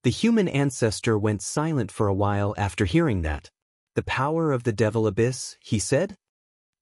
The human ancestor went silent for a while after hearing that. The power of the devil abyss, he said?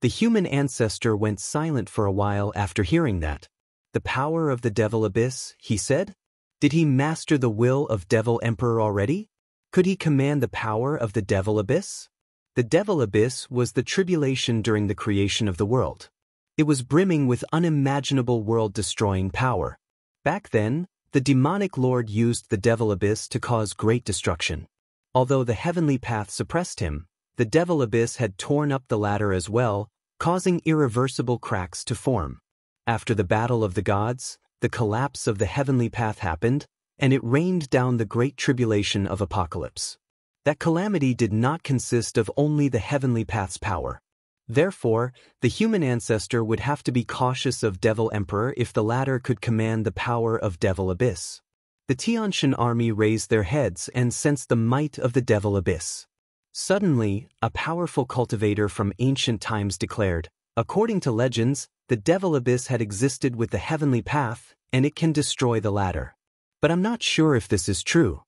The human ancestor went silent for a while after hearing that. The power of the devil abyss, he said? Did he master the will of Devil Emperor already? Could he command the power of the devil abyss? The devil abyss was the tribulation during the creation of the world. It was brimming with unimaginable world-destroying power. Back then, the demonic lord used the devil abyss to cause great destruction. Although the heavenly path suppressed him, the devil abyss had torn up the ladder as well, causing irreversible cracks to form. After the battle of the gods, the collapse of the heavenly path happened, and it rained down the great tribulation of apocalypse. That calamity did not consist of only the heavenly path's power. Therefore, the human ancestor would have to be cautious of Devil Emperor if the latter could command the power of Devil Abyss. The Tianshan army raised their heads and sensed the might of the Devil Abyss. Suddenly, a powerful cultivator from ancient times declared, according to legends, the Devil Abyss had existed with the heavenly path, and it can destroy the latter. But I'm not sure if this is true.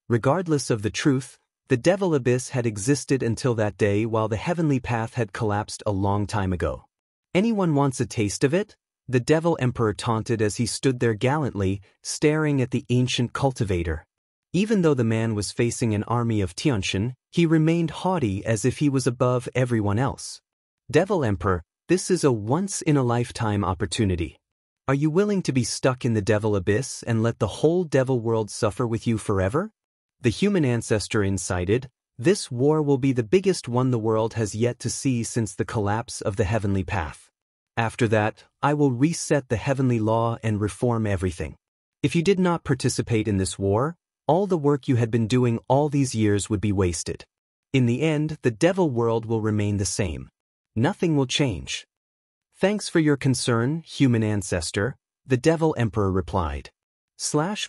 Regardless of the truth, the Devil Abyss had existed until that day while the heavenly path had collapsed a long time ago. Anyone wants a taste of it? The Devil Emperor taunted as he stood there gallantly, staring at the ancient cultivator. Even though the man was facing an army of Tianshan, he remained haughty as if he was above everyone else. Devil Emperor, this is a once-in-a-lifetime opportunity. Are you willing to be stuck in the Devil Abyss and let the whole devil world suffer with you forever? The human ancestor incited, this war will be the biggest one the world has yet to see since the collapse of the heavenly path. After that, I will reset the heavenly law and reform everything. If you did not participate in this war, all the work you had been doing all these years would be wasted. In the end, the devil world will remain the same. Nothing will change. Thanks for your concern, human ancestor, the Devil Emperor replied.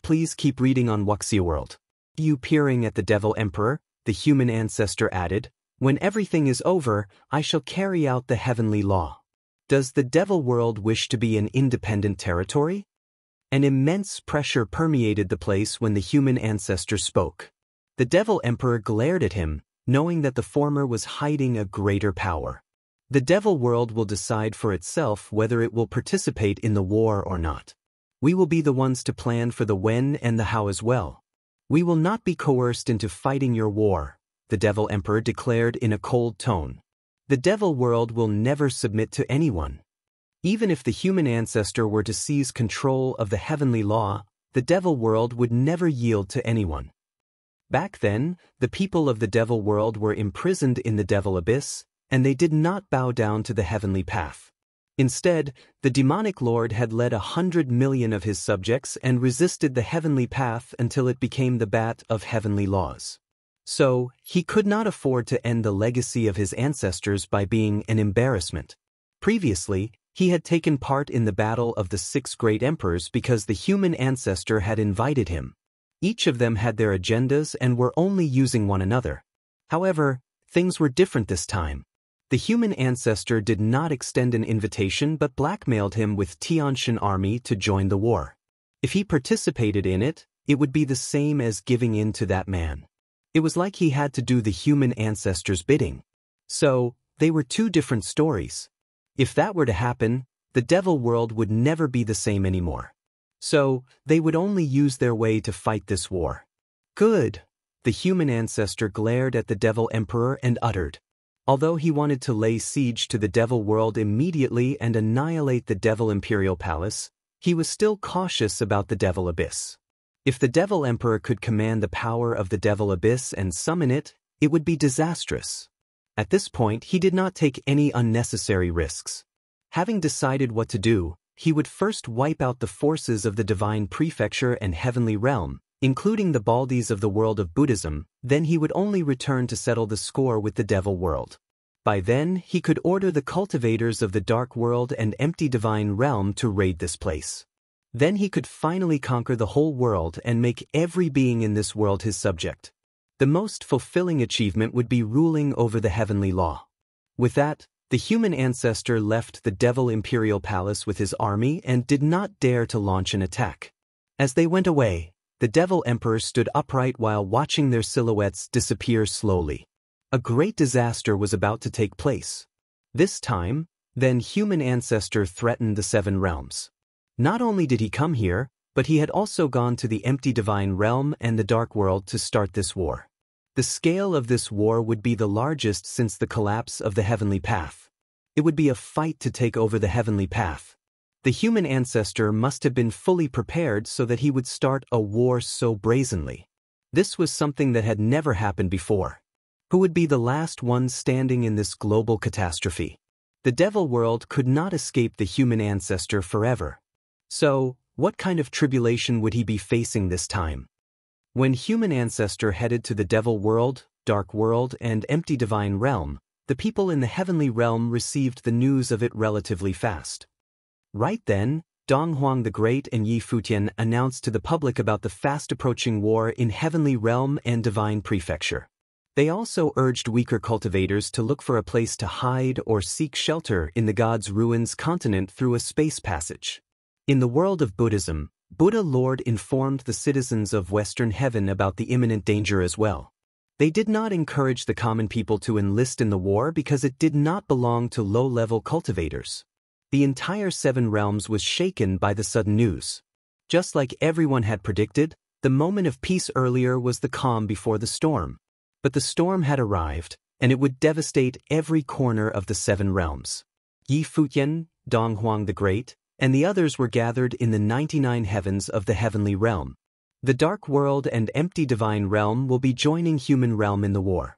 Please keep reading on Wuxia World. You peering at the Devil Emperor, the human ancestor added, when everything is over, I shall carry out the heavenly law. Does the devil world wish to be an independent territory? An immense pressure permeated the place when the human ancestor spoke. The Devil Emperor glared at him, knowing that the former was hiding a greater power. The devil world will decide for itself whether it will participate in the war or not. We will be the ones to plan for the when and the how as well. We will not be coerced into fighting your war, the Devil Emperor declared in a cold tone. The devil world will never submit to anyone. Even if the human ancestor were to seize control of the heavenly law, the devil world would never yield to anyone. Back then, the people of the devil world were imprisoned in the devil abyss, and they did not bow down to the heavenly path. Instead, the demonic lord had led 100 million of his subjects and resisted the heavenly path until it became the bat of heavenly laws. So, he could not afford to end the legacy of his ancestors by being an embarrassment. Previously, he had taken part in the battle of the 6 great emperors because the human ancestor had invited him. Each of them had their agendas and were only using one another. However, things were different this time. The human ancestor did not extend an invitation but blackmailed him with Tianshan army to join the war. If he participated in it, it would be the same as giving in to that man. It was like he had to do the human ancestor's bidding. So, they were two different stories. If that were to happen, the devil world would never be the same anymore. So, they would only use their way to fight this war. Good. The human ancestor glared at the Devil Emperor and uttered. Although he wanted to lay siege to the devil world immediately and annihilate the devil imperial palace, he was still cautious about the devil abyss. If the Devil Emperor could command the power of the devil abyss and summon it, it would be disastrous. At this point, he did not take any unnecessary risks. Having decided what to do, he would first wipe out the forces of the divine prefecture and heavenly realm, including the Baldis of the world of Buddhism, then he would only return to settle the score with the devil world. By then, he could order the cultivators of the dark world and empty divine realm to raid this place. Then he could finally conquer the whole world and make every being in this world his subject. The most fulfilling achievement would be ruling over the heavenly law. With that, the human ancestor left the devil imperial palace with his army and did not dare to launch an attack. As they went away, the Devil Emperor stood upright while watching their silhouettes disappear slowly. A great disaster was about to take place. This time, then human ancestor threatened the seven realms. Not only did he come here, but he had also gone to the empty divine realm and the dark world to start this war. The scale of this war would be the largest since the collapse of the heavenly path. It would be a fight to take over the heavenly path. The human ancestor must have been fully prepared so that he would start a war so brazenly. This was something that had never happened before. Who would be the last one standing in this global catastrophe? The devil world could not escape the human ancestor forever. So, what kind of tribulation would he be facing this time? When human ancestor headed to the devil world, dark world, and empty divine realm, the people in the heavenly realm received the news of it relatively fast. Right then, Dong Huang the Great and Yi Futian announced to the public about the fast-approaching war in heavenly realm and divine prefecture. They also urged weaker cultivators to look for a place to hide or seek shelter in the God's ruins continent through a space passage. In the world of Buddhism, Buddha Lord informed the citizens of Western Heaven about the imminent danger as well. They did not encourage the common people to enlist in the war because it did not belong to low-level cultivators. The entire seven realms was shaken by the sudden news. Just like everyone had predicted, the moment of peace earlier was the calm before the storm. But the storm had arrived, and it would devastate every corner of the seven realms. Yi Futian, Dong Huang the Great, and the others were gathered in the 99 heavens of the heavenly realm. The dark world and empty divine realm will be joining human realm in the war.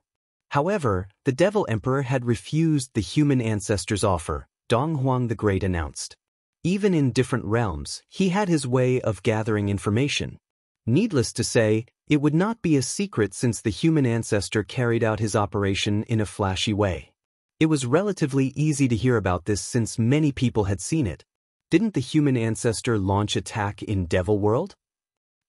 However, the Devil Emperor had refused the human ancestor's offer, Dong Huang the Great announced. Even in different realms, he had his way of gathering information. Needless to say, it would not be a secret since the human ancestor carried out his operation in a flashy way. It was relatively easy to hear about this since many people had seen it. Didn't the human ancestor launch attack in Devil World?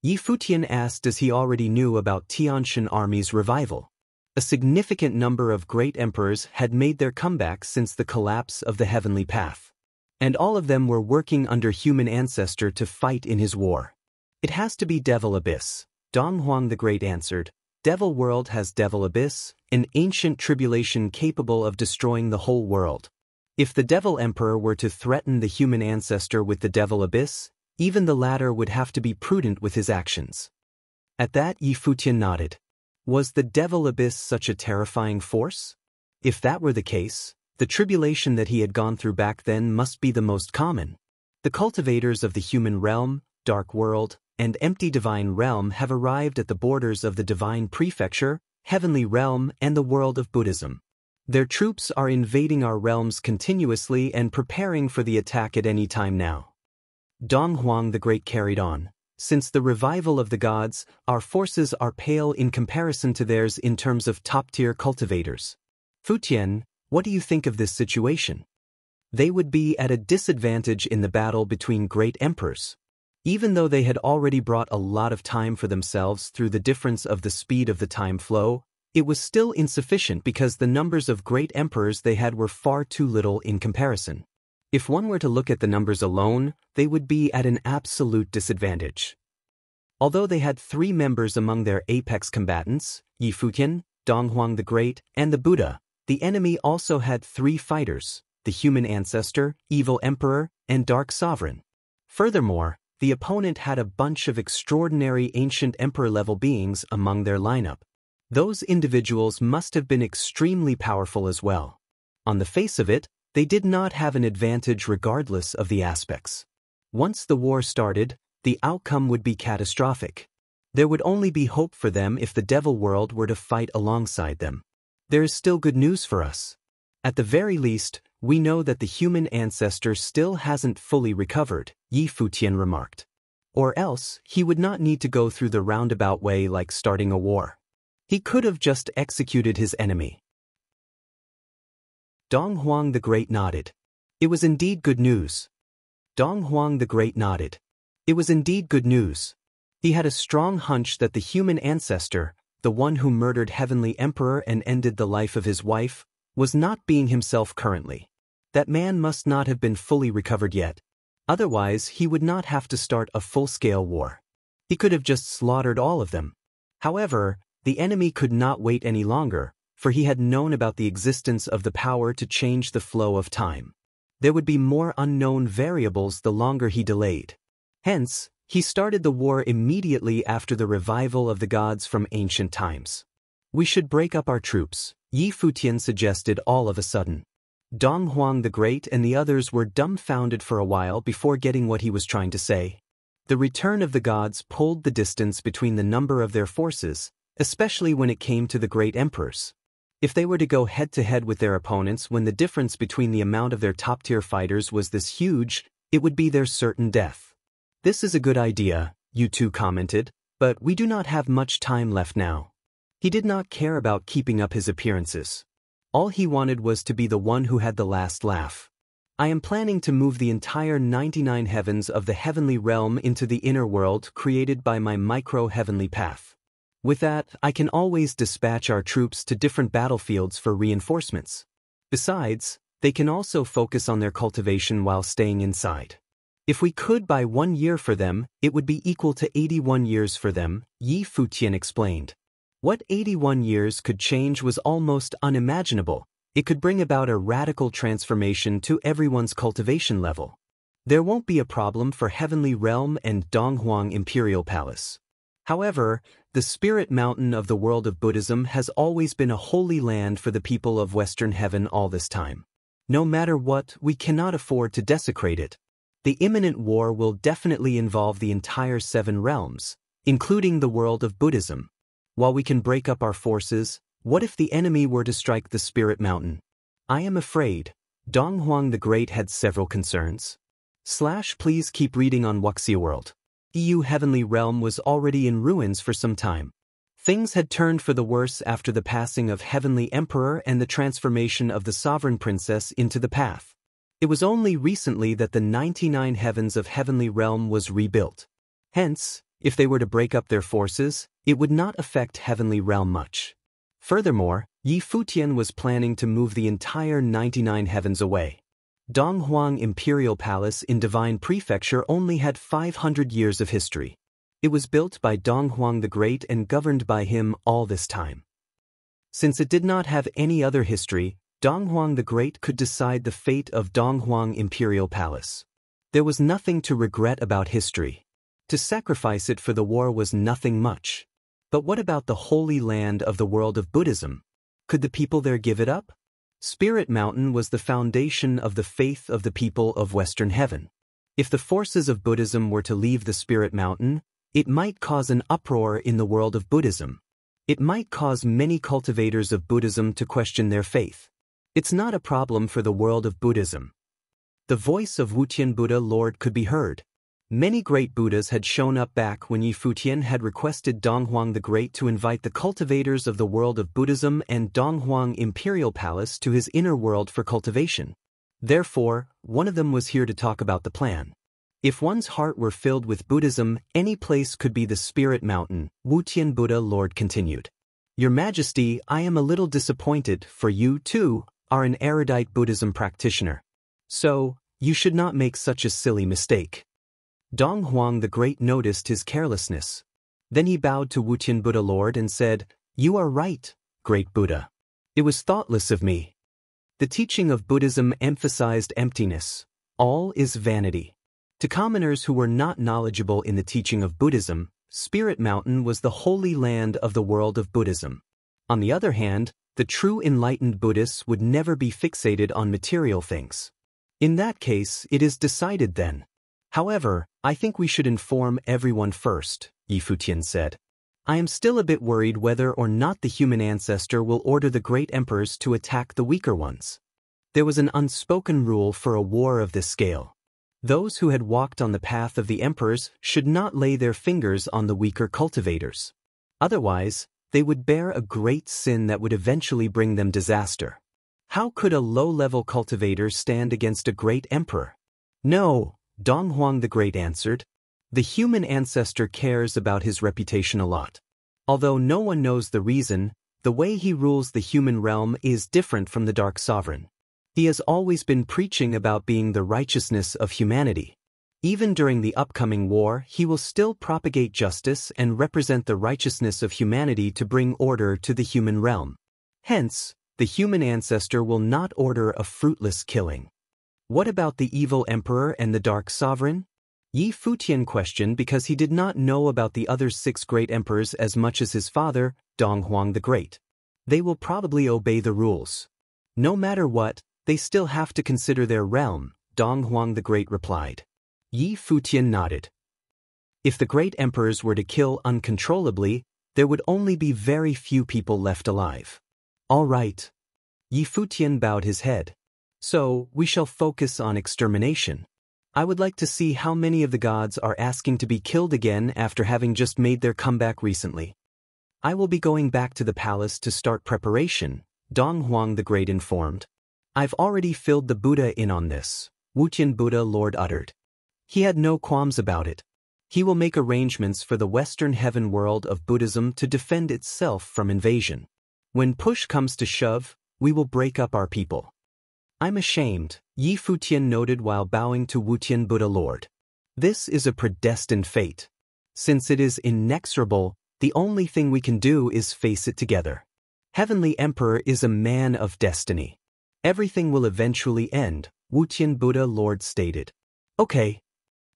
Yi Futian asked as he already knew about Tianshan army's revival. A significant number of great emperors had made their comeback since the collapse of the heavenly path. And all of them were working under human ancestor to fight in his war. It has to be Devil Abyss, Dong Huang the Great answered. Devil World has Devil Abyss, an ancient tribulation capable of destroying the whole world. If the Devil Emperor were to threaten the human ancestor with the Devil Abyss, even the latter would have to be prudent with his actions. At that, Yi Futian nodded. Was the Devil Abyss such a terrifying force? If that were the case, the tribulation that he had gone through back then must be the most common. The cultivators of the human realm, dark world, and empty divine realm have arrived at the borders of the divine prefecture, heavenly realm, and the world of Buddhism. Their troops are invading our realms continuously and preparing for the attack at any time now. Dong Huang the Great carried on. Since the revival of the gods, our forces are pale in comparison to theirs in terms of top-tier cultivators. Futian, what do you think of this situation? They would be at a disadvantage in the battle between great emperors. Even though they had already brought a lot of time for themselves through the difference of the speed of the time flow, it was still insufficient because the numbers of great emperors they had were far too little in comparison. If one were to look at the numbers alone, they would be at an absolute disadvantage. Although they had 3 members among their apex combatants, Yi Futian, Dong Huang the Great, and the Buddha, the enemy also had 3 fighters, the human ancestor, evil emperor, and dark sovereign. Furthermore, the opponent had a bunch of extraordinary ancient emperor-level beings among their lineup. Those individuals must have been extremely powerful as well. On the face of it, they did not have an advantage regardless of the aspects. Once the war started, the outcome would be catastrophic. There would only be hope for them if the Devil World were to fight alongside them. There is still good news for us. At the very least, we know that the human ancestor still hasn't fully recovered, Yi Futian remarked. Or else, he would not need to go through the roundabout way like starting a war. He could have just executed his enemy. Dong Huang the Great nodded. It was indeed good news. Dong Huang the Great nodded. It was indeed good news. He had a strong hunch that the human ancestor, the one who murdered Heavenly Emperor and ended the life of his wife, was not being himself currently. That man must not have been fully recovered yet. Otherwise, he would not have to start a full-scale war. He could have just slaughtered all of them. However, the enemy could not wait any longer, for he had known about the existence of the power to change the flow of time. There would be more unknown variables the longer he delayed. Hence, he started the war immediately after the revival of the gods from ancient times. We should break up our troops, Yi Futian suggested all of a sudden. Dong Huang the Great and the others were dumbfounded for a while before getting what he was trying to say. The return of the gods pulled the distance between the number of their forces, especially when it came to the great emperors. If they were to go head-to-head with their opponents when the difference between the amount of their top-tier fighters was this huge, it would be their certain death. This is a good idea, Yu Tu commented, but we do not have much time left now. He did not care about keeping up his appearances. All he wanted was to be the one who had the last laugh. I am planning to move the entire 99 heavens of the heavenly realm into the inner world created by my micro-heavenly path. With that, I can always dispatch our troops to different battlefields for reinforcements. Besides, they can also focus on their cultivation while staying inside. If we could buy 1 year for them, it would be equal to 81 years for them, Yi Futian explained. What 81 years could change was almost unimaginable. It could bring about a radical transformation to everyone's cultivation level. There won't be a problem for Heavenly Realm and Donghuang Imperial Palace. However, the spirit mountain of the world of Buddhism has always been a holy land for the people of Western Heaven all this time. No matter what, we cannot afford to desecrate it. The imminent war will definitely involve the entire 7 realms, including the world of Buddhism. While we can break up our forces, what if the enemy were to strike the spirit mountain? I am afraid. Donghuang the Great had several concerns. Please keep reading on Wuxia World. EU Heavenly Realm was already in ruins for some time. Things had turned for the worse after the passing of Heavenly Emperor and the transformation of the Sovereign Princess into the path. It was only recently that the 99 heavens of Heavenly Realm was rebuilt. Hence, if they were to break up their forces, it would not affect Heavenly Realm much. Furthermore, Yi Futian was planning to move the entire 99 heavens away. Donghuang Imperial Palace in Divine Prefecture only had 500 years of history. It was built by Donghuang the Great and governed by him all this time. Since it did not have any other history, Donghuang the Great could decide the fate of Donghuang Imperial Palace. There was nothing to regret about history. To sacrifice it for the war was nothing much. But what about the holy land of the world of Buddhism? Could the people there give it up? Spirit Mountain was the foundation of the faith of the people of Western Heaven. If the forces of Buddhism were to leave the Spirit Mountain, it might cause an uproar in the world of Buddhism. It might cause many cultivators of Buddhism to question their faith. It's not a problem for the world of Buddhism. The voice of Wutian Buddha Lord could be heard. Many great Buddhas had shown up back when Yi Futian had requested Donghuang the Great to invite the cultivators of the world of Buddhism and Donghuang Imperial Palace to his inner world for cultivation. Therefore, one of them was here to talk about the plan. If one's heart were filled with Buddhism, any place could be the Spirit Mountain, Wutian Buddha Lord continued. Your Majesty, I am a little disappointed, for you, too, are an erudite Buddhism practitioner. So, you should not make such a silly mistake. Donghuang the Great noticed his carelessness. Then he bowed to Wutian Buddha Lord and said, "You are right, great Buddha. It was thoughtless of me." The teaching of Buddhism emphasized emptiness. All is vanity. To commoners who were not knowledgeable in the teaching of Buddhism, Spirit Mountain was the holy land of the world of Buddhism. On the other hand, the true enlightened Buddhists would never be fixated on material things. In that case, it is decided then. However, I think we should inform everyone first, Yi Futian said. I am still a bit worried whether or not the human ancestor will order the great emperors to attack the weaker ones. There was an unspoken rule for a war of this scale. Those who had walked on the path of the emperors should not lay their fingers on the weaker cultivators. Otherwise, they would bear a great sin that would eventually bring them disaster. How could a low-level cultivator stand against a great emperor? No, Donghuang the Great answered. The human ancestor cares about his reputation a lot. Although no one knows the reason, the way he rules the human realm is different from the Dark Sovereign. He has always been preaching about being the righteousness of humanity. Even during the upcoming war, he will still propagate justice and represent the righteousness of humanity to bring order to the human realm. Hence, the human ancestor will not order a fruitless killing. What about the evil emperor and the dark sovereign? Yi Futian questioned because he did not know about the other 6 great emperors as much as his father, Donghuang the Great. They will probably obey the rules. No matter what, they still have to consider their realm, Donghuang the Great replied. Yi Futian nodded. If the great emperors were to kill uncontrollably, there would only be very few people left alive. All right. Yi Futian bowed his head. So, we shall focus on extermination. I would like to see how many of the gods are asking to be killed again after having just made their comeback recently. I will be going back to the palace to start preparation, Donghuang the Great informed. I've already filled the Buddha in on this, Futian Buddha Lord uttered. He had no qualms about it. He will make arrangements for the Western heaven world of Buddhism to defend itself from invasion. When push comes to shove, we will break up our people. I'm ashamed, Yi Futian noted while bowing to Futian Buddha Lord. This is a predestined fate. Since it is inexorable, the only thing we can do is face it together. Heavenly Emperor is a man of destiny. Everything will eventually end, Futian Buddha Lord stated. Okay.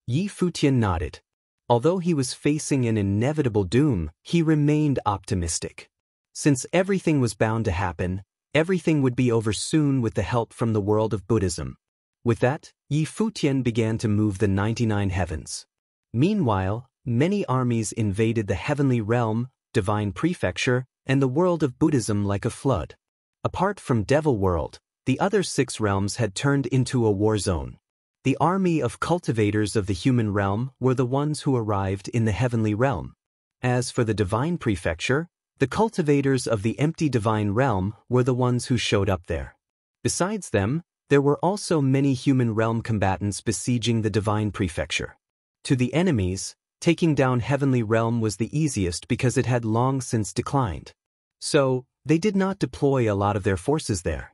Yi Futian nodded. Although he was facing an inevitable doom, he remained optimistic. Since everything was bound to happen, everything would be over soon with the help from the world of Buddhism. With that, Yi Futian began to move the 99 heavens. Meanwhile, many armies invaded the heavenly realm, divine prefecture, and the world of Buddhism like a flood. Apart from Devil World, the other 6 realms had turned into a war zone. The army of cultivators of the human realm were the ones who arrived in the heavenly realm. As for the divine prefecture, the cultivators of the empty divine realm were the ones who showed up there. Besides them, there were also many human realm combatants besieging the divine prefecture. To the enemies, taking down heavenly realm was the easiest because it had long since declined. So, they did not deploy a lot of their forces there.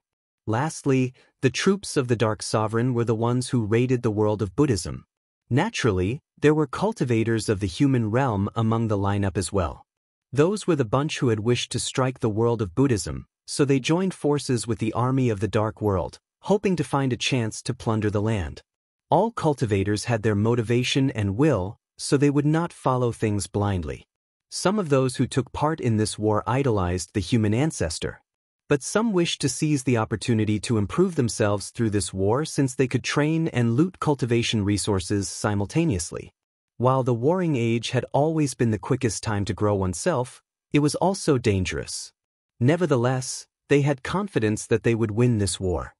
Lastly, the troops of the Dark Sovereign were the ones who raided the world of Buddhism. Naturally, there were cultivators of the human realm among the lineup as well. Those were the bunch who had wished to strike the world of Buddhism, so they joined forces with the army of the Dark World, hoping to find a chance to plunder the land. All cultivators had their motivation and will, so they would not follow things blindly. Some of those who took part in this war idolized the human ancestor. But some wished to seize the opportunity to improve themselves through this war since they could train and loot cultivation resources simultaneously. While the warring age had always been the quickest time to grow oneself, it was also dangerous. Nevertheless, they had confidence that they would win this war.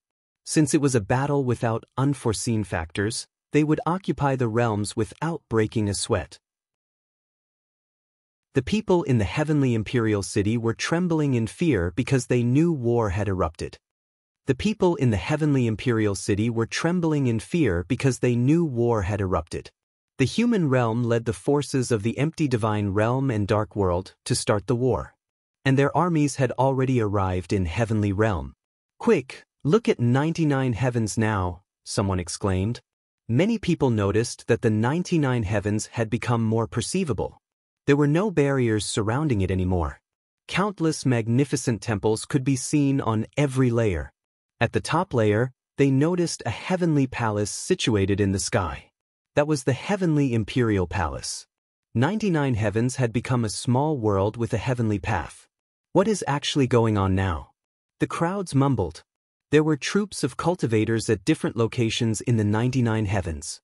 Since it was a battle without unforeseen factors, they would occupy the realms without breaking a sweat. The people in the heavenly imperial city were trembling in fear because they knew war had erupted. The people in the heavenly imperial city were trembling in fear because they knew war had erupted. The human realm led the forces of the empty divine realm and dark world to start the war. And their armies had already arrived in heavenly realm. Quick, look at 99 heavens now, someone exclaimed. Many people noticed that the 99 heavens had become more perceivable. There were no barriers surrounding it anymore. Countless magnificent temples could be seen on every layer. At the top layer, they noticed a heavenly palace situated in the sky. That was the heavenly imperial palace. 99 heavens had become a small world with a heavenly path. What is actually going on now? The crowds mumbled. There were troops of cultivators at different locations in the 99 heavens.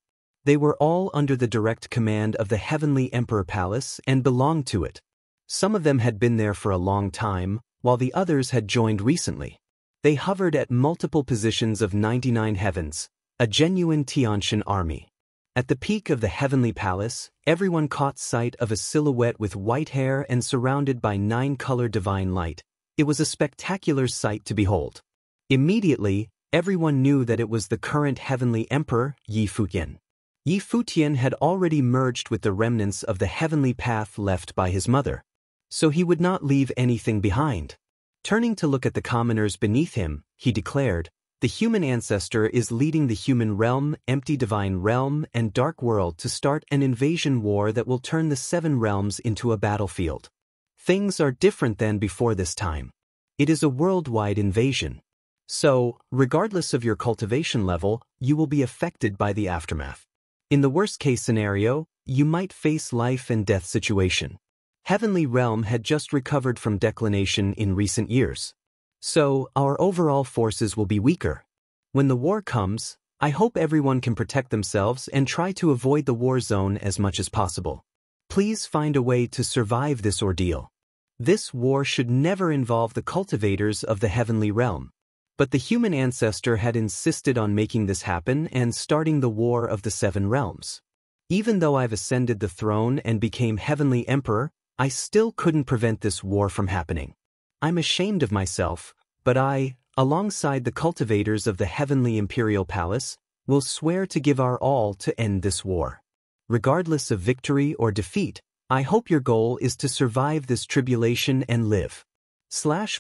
They were all under the direct command of the Heavenly Emperor Palace and belonged to it. Some of them had been there for a long time, while the others had joined recently. They hovered at multiple positions of 99 heavens, a genuine Tianshan army. At the peak of the Heavenly Palace, everyone caught sight of a silhouette with white hair and surrounded by 9-color divine light. It was a spectacular sight to behold. Immediately, everyone knew that it was the current Heavenly Emperor, Yi Futian. Yi Futian had already merged with the remnants of the heavenly path left by his mother, so he would not leave anything behind. Turning to look at the commoners beneath him, he declared, The human ancestor is leading the human realm, empty divine realm, and dark world to start an invasion war that will turn the 7 realms into a battlefield. Things are different than before this time. It is a worldwide invasion. So, regardless of your cultivation level, you will be affected by the aftermath. In the worst-case scenario, you might face life and death situation. Heavenly Realm had just recovered from declination in recent years. So, our overall forces will be weaker. When the war comes, I hope everyone can protect themselves and try to avoid the war zone as much as possible. Please find a way to survive this ordeal. This war should never involve the cultivators of the heavenly realm. But the human ancestor had insisted on making this happen and starting the war of the 7 realms. Even though I've ascended the throne and became heavenly emperor, I still couldn't prevent this war from happening. I'm ashamed of myself, but I, alongside the cultivators of the heavenly imperial palace, will swear to give our all to end this war. Regardless of victory or defeat, I hope your goal is to survive this tribulation and live.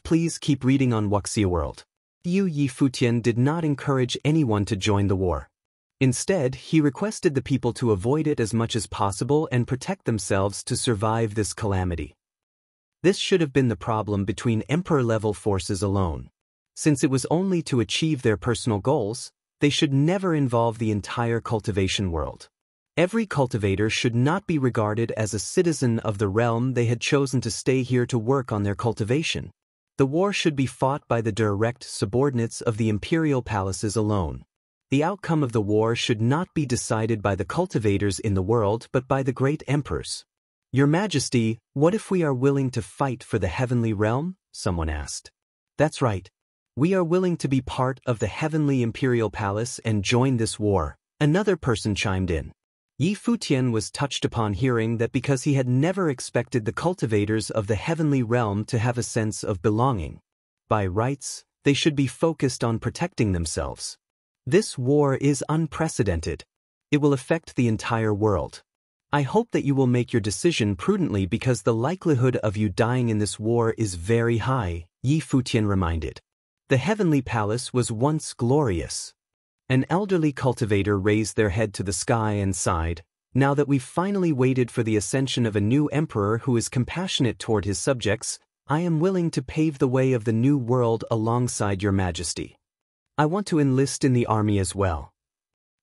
Please keep reading on Wuxia World. Yi Futian did not encourage anyone to join the war. Instead, he requested the people to avoid it as much as possible and protect themselves to survive this calamity. This should have been the problem between emperor-level forces alone. Since it was only to achieve their personal goals, they should never involve the entire cultivation world. Every cultivator should not be regarded as a citizen of the realm they had chosen to stay here to work on their cultivation. The war should be fought by the direct subordinates of the imperial palaces alone. The outcome of the war should not be decided by the cultivators in the world but by the great emperors. Your Majesty, what if we are willing to fight for the heavenly realm? Someone asked. That's right. We are willing to be part of the heavenly imperial palace and join this war, another person chimed in. Yi Futian was touched upon hearing that because he had never expected the cultivators of the heavenly realm to have a sense of belonging. By rights, they should be focused on protecting themselves. This war is unprecedented. It will affect the entire world. I hope that you will make your decision prudently because the likelihood of you dying in this war is very high, Yi Futian reminded. The heavenly palace was once glorious. An elderly cultivator raised their head to the sky and sighed, now that we've finally waited for the ascension of a new emperor who is compassionate toward his subjects, I am willing to pave the way of the new world alongside your Majesty. I want to enlist in the army as well.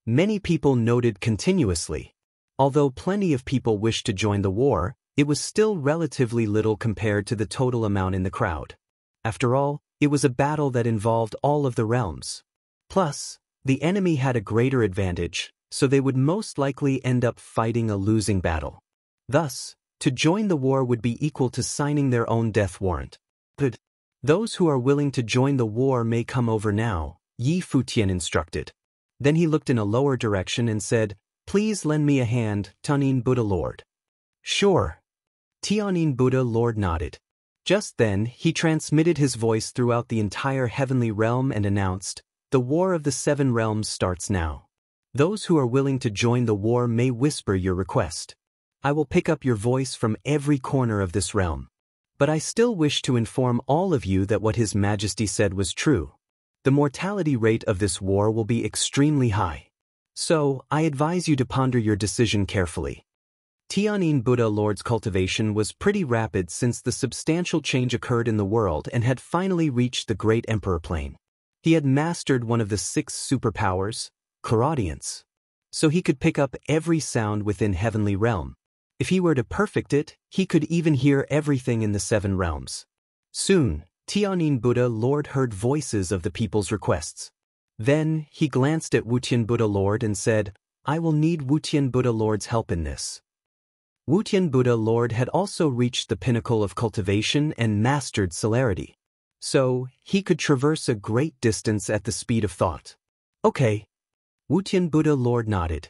Many people noted continuously. Although plenty of people wished to join the war, it was still relatively little compared to the total amount in the crowd. After all, it was a battle that involved all of the realms. Plus, the enemy had a greater advantage, so they would most likely end up fighting a losing battle. Thus, to join the war would be equal to signing their own death warrant. But those who are willing to join the war may come over now, Yi Futian instructed. Then he looked in a lower direction and said, Please lend me a hand, Tianyin Buddha Lord. Sure. Tianyin Buddha Lord nodded. Just then, he transmitted his voice throughout the entire heavenly realm and announced, The War of the 7 Realms starts now. Those who are willing to join the war may whisper your request. I will pick up your voice from every corner of this realm. But I still wish to inform all of you that what His Majesty said was true. The mortality rate of this war will be extremely high. So, I advise you to ponder your decision carefully. Tianyin Buddha Lord's cultivation was pretty rapid since the substantial change occurred in the world and had finally reached the Great Emperor plane. He had mastered one of the 6 superpowers, clairaudience. So he could pick up every sound within heavenly realm. If he were to perfect it, he could even hear everything in the 7 realms. Soon, Tianyin Buddha Lord heard voices of the people's requests. Then, he glanced at Futian Buddha Lord and said, I will need Futian Buddha Lord's help in this. Futian Buddha Lord had also reached the pinnacle of cultivation and mastered celerity. So, he could traverse a great distance at the speed of thought. Okay. Futian Buddha Lord nodded.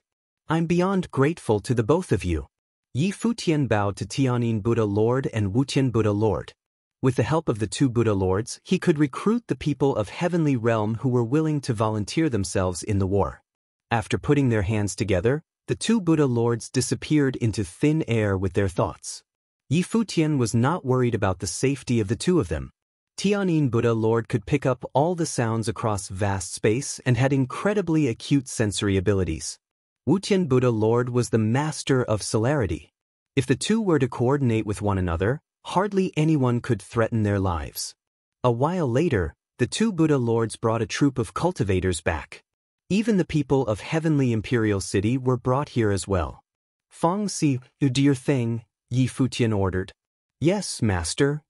I'm beyond grateful to the both of you. Yi Futian bowed to Tianyin Buddha Lord and Futian Buddha Lord. With the help of the 2 Buddha Lords, he could recruit the people of Heavenly Realm who were willing to volunteer themselves in the war. After putting their hands together, the 2 Buddha Lords disappeared into thin air with their thoughts. Yi Futian was not worried about the safety of the 2 of them. Tianyin Buddha Lord could pick up all the sounds across vast space and had incredibly acute sensory abilities. Futian Buddha Lord was the master of celerity. If the two were to coordinate with one another, hardly anyone could threaten their lives. A while later, the two Buddha Lords brought a troop of cultivators back. Even the people of Heavenly Imperial City were brought here as well. Feng Si, you do your thing, Yi Futian ordered. Yes, master.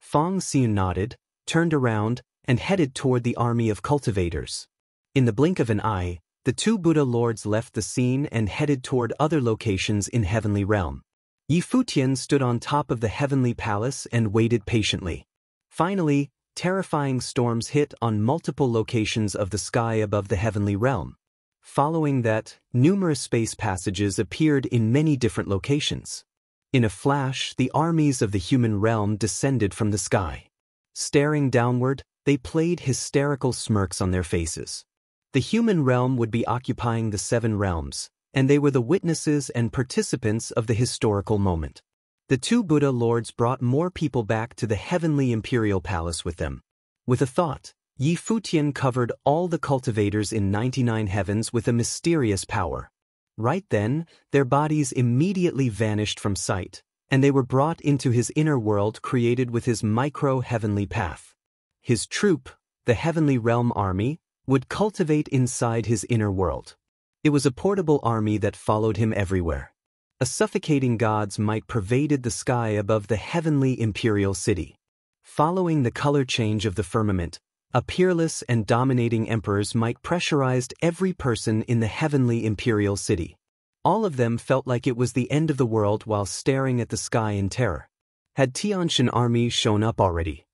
Feng Si nodded, turned around, and headed toward the army of cultivators. In the blink of an eye, the two Buddha Lords left the scene and headed toward other locations in Heavenly Realm. Yi Futian stood on top of the Heavenly Palace and waited patiently. Finally, terrifying storms hit on multiple locations of the sky above the Heavenly Realm. Following that, numerous space passages appeared in many different locations. In a flash, the armies of the human realm descended from the sky. Staring downward, they played hysterical smirks on their faces. The human realm would be occupying the 7 realms, and they were the witnesses and participants of the historical moment. The two Buddha Lords brought more people back to the Heavenly Imperial Palace with them. With a thought, Yi Futian covered all the cultivators in 99 heavens with a mysterious power. Right then, their bodies immediately vanished from sight, and they were brought into his inner world created with his micro-heavenly path. His troop, the Heavenly Realm Army, would cultivate inside his inner world. It was a portable army that followed him everywhere. A suffocating god's might pervaded the sky above the Heavenly Imperial City. Following the color change of the firmament, a peerless and dominating emperor's might pressurized every person in the Heavenly Imperial City. All of them felt like it was the end of the world while staring at the sky in terror. Had Tianjin army shown up already?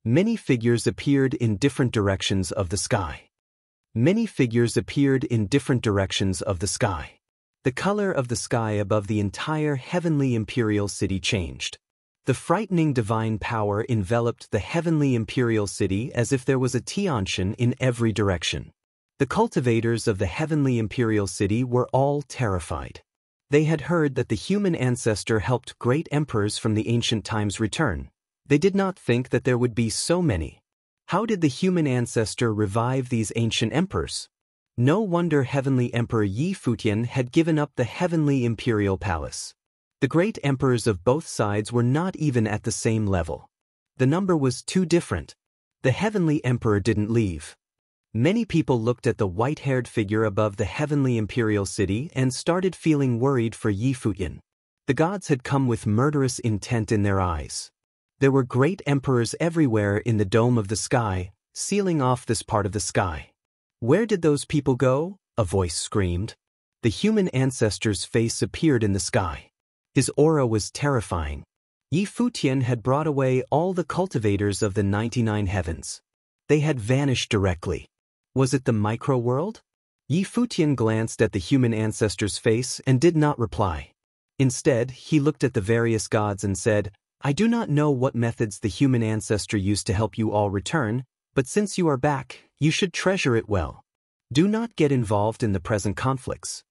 Many figures appeared in different directions of the sky. Many figures appeared in different directions of the sky. The color of the sky above the entire Heavenly Imperial City changed. The frightening divine power enveloped the Heavenly Imperial City as if there was a Tianjin in every direction. The cultivators of the Heavenly Imperial City were all terrified. They had heard that the human ancestor helped great emperors from the ancient times return. They did not think that there would be so many. How did the human ancestor revive these ancient emperors? No wonder Heavenly Emperor Yi Futian had given up the Heavenly Imperial Palace. The great emperors of both sides were not even at the same level. The number was too different. The Heavenly Emperor didn't leave. Many people looked at the white-haired figure above the Heavenly Imperial City and started feeling worried for Yi Futian. The gods had come with murderous intent in their eyes. There were great emperors everywhere in the dome of the sky, sealing off this part of the sky. Where did those people go? A voice screamed. The human ancestor's face appeared in the sky. His aura was terrifying. Yi Futian had brought away all the cultivators of the 99 heavens. They had vanished directly. Was it the micro-world? Yi Futian glanced at the human ancestor's face and did not reply. Instead, he looked at the various gods and said, I do not know what methods the human ancestor used to help you all return, but since you are back, you should treasure it well. Do not get involved in the present conflicts.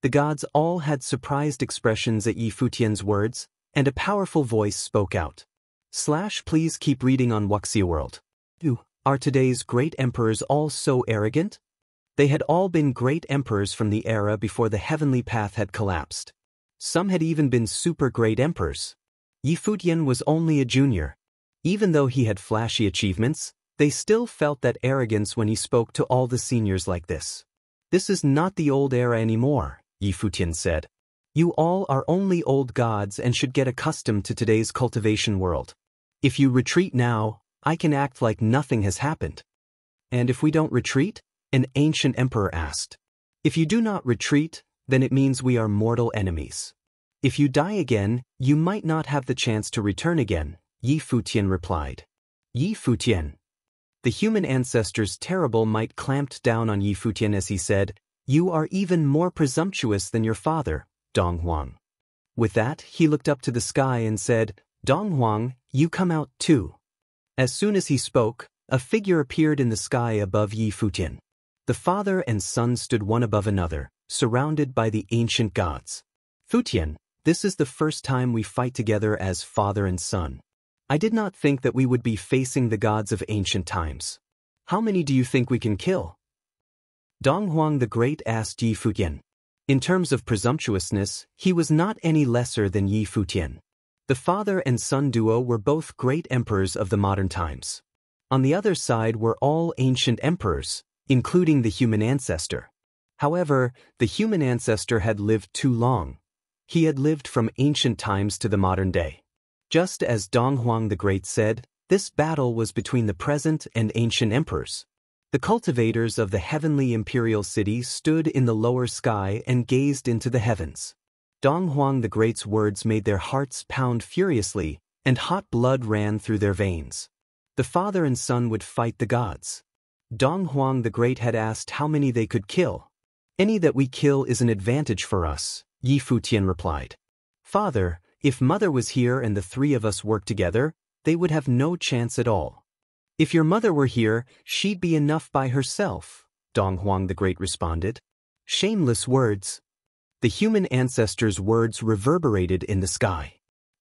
The gods all had surprised expressions at Yi Futian's words, and a powerful voice spoke out. Please keep reading on Wuxia World. Are today's great emperors all so arrogant? They had all been great emperors from the era before the heavenly path had collapsed. Some had even been super great emperors. Yi Futian was only a junior. Even though he had flashy achievements, they still felt that arrogance when he spoke to all the seniors like this. This is not the old era anymore, Yi Futian said. You all are only old gods and should get accustomed to today's cultivation world. If you retreat now, I can act like nothing has happened. And if we don't retreat? An ancient emperor asked. If you do not retreat, then it means we are mortal enemies. If you die again, you might not have the chance to return again, Yi Futian replied. Yi Futian. The human ancestor's terrible might clamped down on Yi Futian as he said, You are even more presumptuous than your father, Dong Huang. With that, he looked up to the sky and said, Dong Huang, you come out too. As soon as he spoke, a figure appeared in the sky above Yi Futian. The father and son stood one above another, surrounded by the ancient gods. Futian, this is the first time we fight together as father and son. I did not think that we would be facing the gods of ancient times. How many do you think we can kill? Dong Huang the Great asked Yi Futian. In terms of presumptuousness, he was not any lesser than Yi Futian. The father and son duo were both great emperors of the modern times. On the other side were all ancient emperors, including the human ancestor. However, the human ancestor had lived too long. He had lived from ancient times to the modern day. Just as Dong Huang the Great said, this battle was between the present and ancient emperors. The cultivators of the heavenly imperial city stood in the lower sky and gazed into the heavens. Dong Huang the Great's words made their hearts pound furiously, and hot blood ran through their veins. The father and son would fight the gods. Dong Huang the Great had asked how many they could kill. Any that we kill is an advantage for us, Yi Futian replied. Father, if mother was here and the three of us worked together, they would have no chance at all. If your mother were here, she'd be enough by herself, Dong Huang the Great responded. Shameless words. The human ancestors' words reverberated in the sky.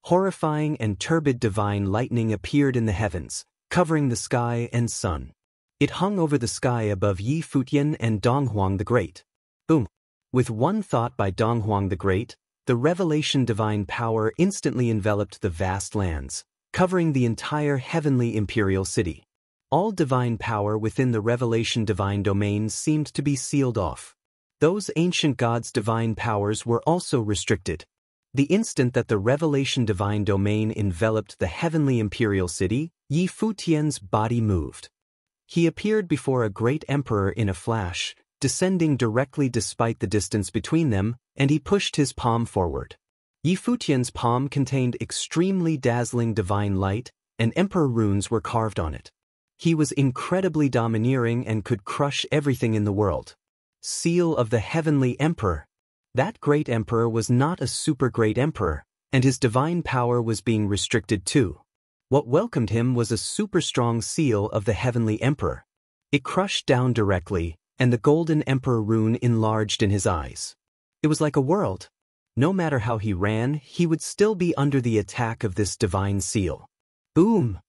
Horrifying and turbid divine lightning appeared in the heavens, covering the sky and sun. It hung over the sky above Yi Futian and Dong Huang the Great. Boom! With one thought by Dong Huang the Great, the revelation divine power instantly enveloped the vast lands, covering the entire heavenly imperial city. All divine power within the revelation divine domain seemed to be sealed off. Those ancient gods' divine powers were also restricted. The instant that the revelation divine domain enveloped the heavenly imperial city, Yi Futian's body moved. He appeared before a great emperor in a flash, descending directly despite the distance between them, and he pushed his palm forward. Yi Futian's palm contained extremely dazzling divine light, and emperor runes were carved on it. He was incredibly domineering and could crush everything in the world. Seal of the Heavenly Emperor. That great emperor was not a super great emperor, and his divine power was being restricted too. What welcomed him was a super strong seal of the Heavenly Emperor. It crushed down directly, and the golden emperor rune enlarged in his eyes. It was like a world. No matter how he ran, he would still be under the attack of this divine seal. Boom!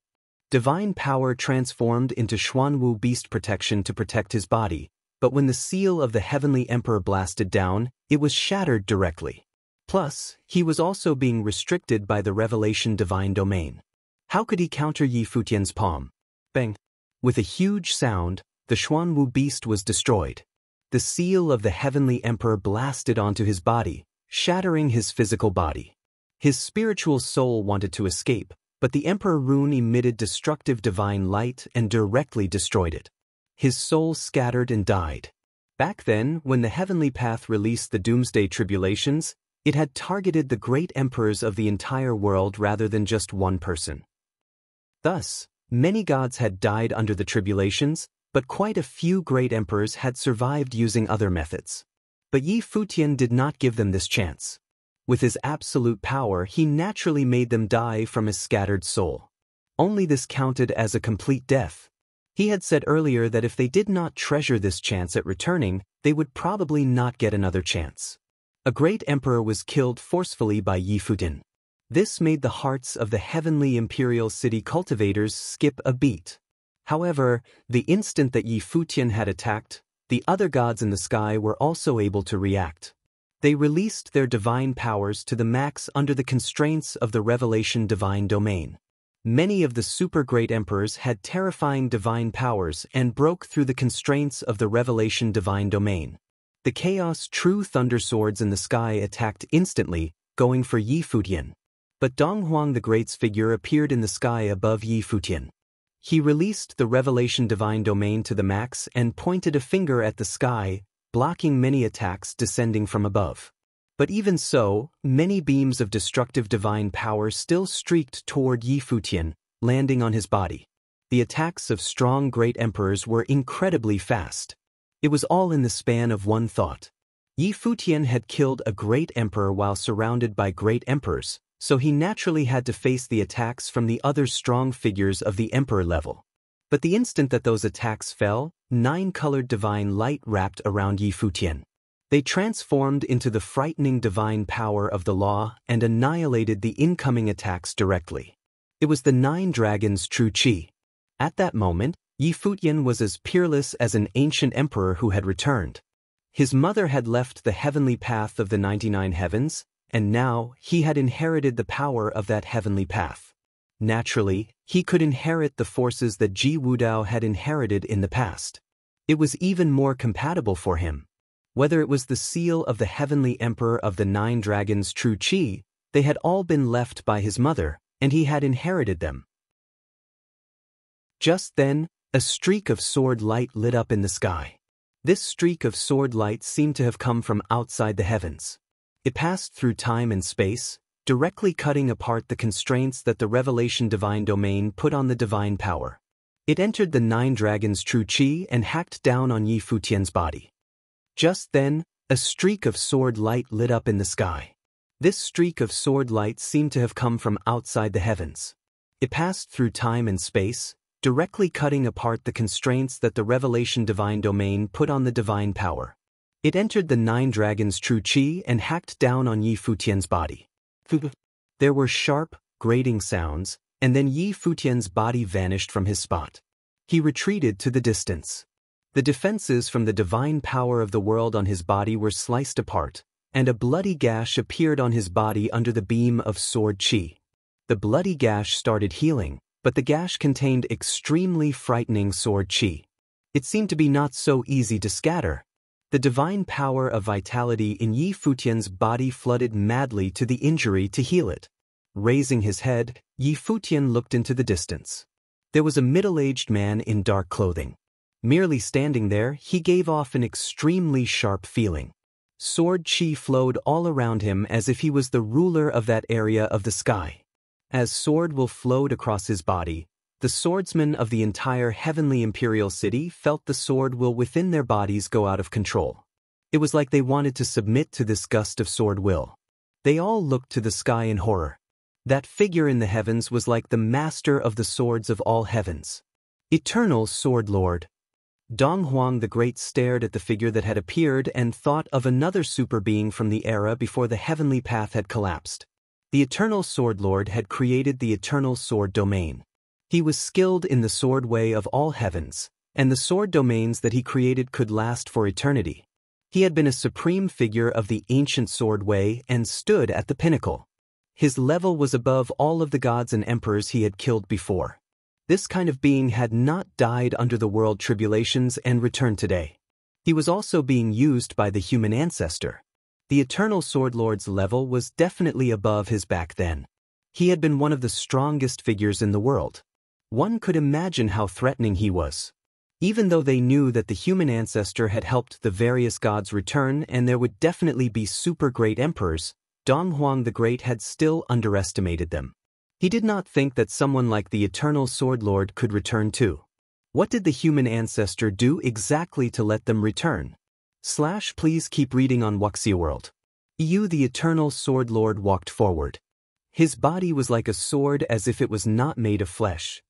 Divine power transformed into Xuanwu beast protection to protect his body, but when the seal of the Heavenly Emperor blasted down, it was shattered directly. Plus, he was also being restricted by the revelation divine domain. How could he counter Yi Futian's palm? Bang! With a huge sound, the Xuanwu beast was destroyed. The seal of the Heavenly Emperor blasted onto his body, shattering his physical body. His spiritual soul wanted to escape, but the Emperor rune emitted destructive divine light and directly destroyed it. His soul scattered and died. Back then, when the Heavenly Path released the Doomsday Tribulations, it had targeted the great emperors of the entire world rather than just one person. Thus, many gods had died under the tribulations, but quite a few great emperors had survived using other methods. But Yi Futian did not give them this chance. With his absolute power, he naturally made them die from his scattered soul. Only this counted as a complete death. He had said earlier that if they did not treasure this chance at returning, they would probably not get another chance. A great emperor was killed forcefully by Yi Futian. This made the hearts of the heavenly imperial city cultivators skip a beat. However, the instant that Yi Futian had attacked, the other gods in the sky were also able to react. They released their divine powers to the max under the constraints of the revelation divine domain. Many of the super great emperors had terrifying divine powers and broke through the constraints of the revelation divine domain. The chaos true thunder swords in the sky attacked instantly, going for Yi Futian. But Dong Huang the Great's figure appeared in the sky above Yi Futian. He released the revelation divine domain to the max and pointed a finger at the sky, blocking many attacks descending from above. But even so, many beams of destructive divine power still streaked toward Yi Futian, landing on his body. The attacks of strong great emperors were incredibly fast. It was all in the span of one thought. Yi Futian had killed a great emperor while surrounded by great emperors, so he naturally had to face the attacks from the other strong figures of the emperor level. But the instant that those attacks fell, 9-colored divine light wrapped around Yi Futian. They transformed into the frightening divine power of the law and annihilated the incoming attacks directly. It was the 9 dragons' true chi. At that moment, Futian was as peerless as an ancient emperor who had returned. His mother had left the heavenly path of the 99 heavens, and now he had inherited the power of that heavenly path. Naturally, he could inherit the forces that Ji Wudao had inherited in the past. It was even more compatible for him. Whether it was the seal of the heavenly emperor of the 9 dragons' true chi, they had all been left by his mother, and he had inherited them. Just then, a streak of sword light lit up in the sky. This streak of sword light seemed to have come from outside the heavens. It passed through time and space, directly cutting apart the constraints that the revelation divine domain put on the divine power. It entered the 9 dragons' true chi and hacked down on Futian's body. Just then, a streak of sword light lit up in the sky. This streak of sword light seemed to have come from outside the heavens. It passed through time and space, directly cutting apart the constraints that the revelation divine domain put on the divine power. It entered the 9 dragons' true chi and hacked down on Futian's body. There were sharp, grating sounds, and then Futian's body vanished from his spot. He retreated to the distance. The defenses from the divine power of the world on his body were sliced apart, and a bloody gash appeared on his body under the beam of sword chi. The bloody gash started healing, but the gash contained extremely frightening sword chi. It seemed to be not so easy to scatter. The divine power of vitality in Futian's body flooded madly to the injury to heal it. Raising his head, Futian looked into the distance. There was a middle-aged man in dark clothing. Merely standing there, he gave off an extremely sharp feeling. Sword chi flowed all around him as if he was the ruler of that area of the sky. As sword will flowed across his body, the swordsmen of the entire heavenly imperial city felt the sword will within their bodies go out of control. It was like they wanted to submit to this gust of sword will. They all looked to the sky in horror. That figure in the heavens was like the master of the swords of all heavens. Eternal Sword Lord. Donghuang the Great stared at the figure that had appeared and thought of another super being from the era before the heavenly path had collapsed. The Eternal Sword Lord had created the Eternal Sword Domain. He was skilled in the sword way of all heavens, and the sword domains that he created could last for eternity. He had been a supreme figure of the ancient sword way and stood at the pinnacle. His level was above all of the gods and emperors he had killed before. This kind of being had not died under the world tribulations and returned today. He was also being used by the human ancestor. The Eternal Sword Lord's level was definitely above his back then. He had been one of the strongest figures in the world. One could imagine how threatening he was. Even though they knew that the human ancestor had helped the various gods return and there would definitely be super great emperors, Donghuang the Great had still underestimated them. He did not think that someone like the Eternal Sword Lord could return too. What did the human ancestor do exactly to let them return? Please keep reading on Wuxia World. The Eternal Sword Lord walked forward. His body was like a sword as if it was not made of flesh.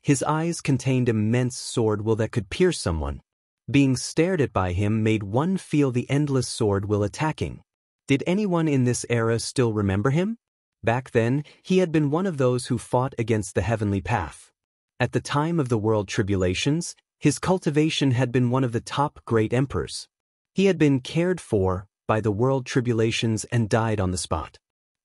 His eyes contained immense sword will that could pierce someone. Being stared at by him made one feel the endless sword will attacking. Did anyone in this era still remember him? Back then, he had been one of those who fought against the heavenly path. At the time of the world tribulations, his cultivation had been one of the top great emperors. He had been cared for by the world tribulations and died on the spot.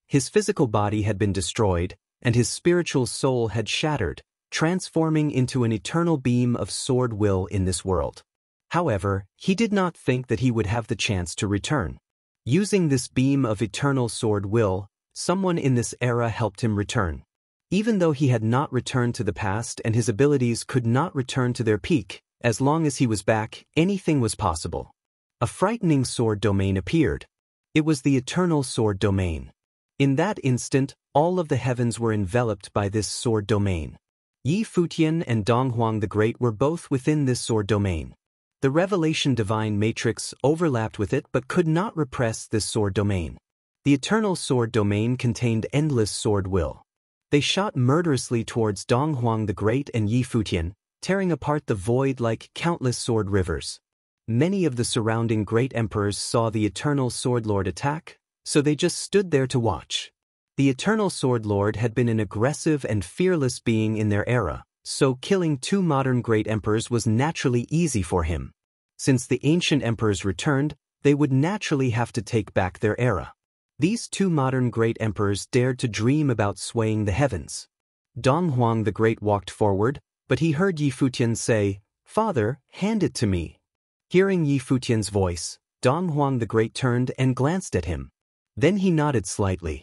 His physical body had been destroyed, and his spiritual soul had shattered, transforming into an eternal beam of sword will in this world. However, he did not think that he would have the chance to return. Using this beam of eternal sword will, someone in this era helped him return. Even though he had not returned to the past and his abilities could not return to their peak, as long as he was back, anything was possible. A frightening sword domain appeared. It was the Eternal Sword Domain. In that instant, all of the heavens were enveloped by this sword domain. Futian and Donghuang the Great were both within this sword domain. The revelation divine matrix overlapped with it but could not repress this sword domain. The Eternal Sword Domain contained endless sword will. They shot murderously towards Donghuang the Great and Futian, tearing apart the void like countless sword rivers. Many of the surrounding great emperors saw the Eternal Sword Lord attack, so they just stood there to watch. The Eternal Sword Lord had been an aggressive and fearless being in their era, so killing two modern great emperors was naturally easy for him. Since the ancient emperors returned, they would naturally have to take back their era. These two modern great emperors dared to dream about swaying the heavens. Donghuang the Great walked forward, but he heard Yi Futian say, "Father, hand it to me." Hearing Yi Futian's voice, Donghuang the Great turned and glanced at him. Then he nodded slightly.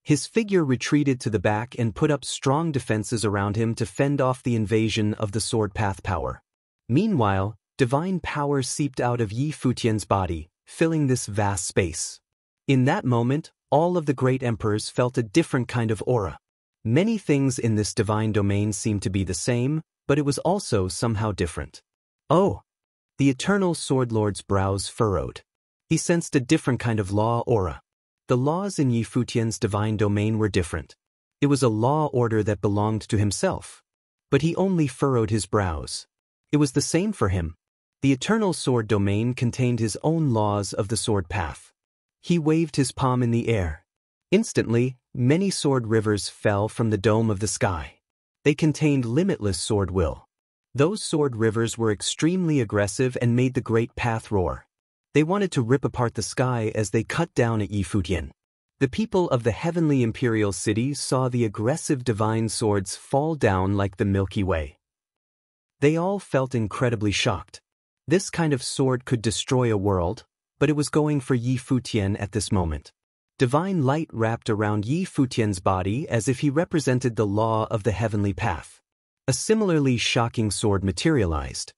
His figure retreated to the back and put up strong defenses around him to fend off the invasion of the sword path power. Meanwhile, divine power seeped out of Yi Futian's body, filling this vast space. In that moment, all of the great emperors felt a different kind of aura. Many things in this divine domain seemed to be the same, but it was also somehow different. Oh! The Eternal Sword Lord's brows furrowed. He sensed a different kind of law aura. The laws in Yi Futian's divine domain were different. It was a law order that belonged to himself. But he only furrowed his brows. It was the same for him. The Eternal Sword domain contained his own laws of the sword path. He waved his palm in the air. Instantly, many sword rivers fell from the dome of the sky. They contained limitless sword will. Those sword rivers were extremely aggressive and made the great path roar. They wanted to rip apart the sky as they cut down at Yi Futian. The people of the heavenly imperial city saw the aggressive divine swords fall down like the Milky Way. They all felt incredibly shocked. This kind of sword could destroy a world, but it was going for Yi Futian at this moment. Divine light wrapped around Yi Futian's body as if he represented the law of the heavenly path. A similarly shocking sword materialized.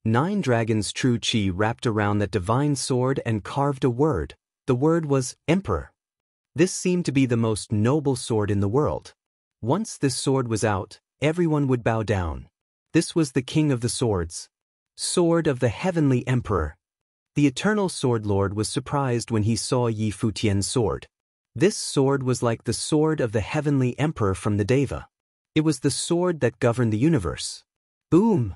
9 dragons' true chi wrapped around that divine sword and carved a word. The word was Emperor. This seemed to be the most noble sword in the world. Once this sword was out, everyone would bow down. This was the King of the Swords. Sword of the Heavenly Emperor. The Eternal Sword Lord was surprised when he saw Yi Futian's sword. This sword was like the sword of the Heavenly Emperor from the Deva. It was the sword that governed the universe. Boom!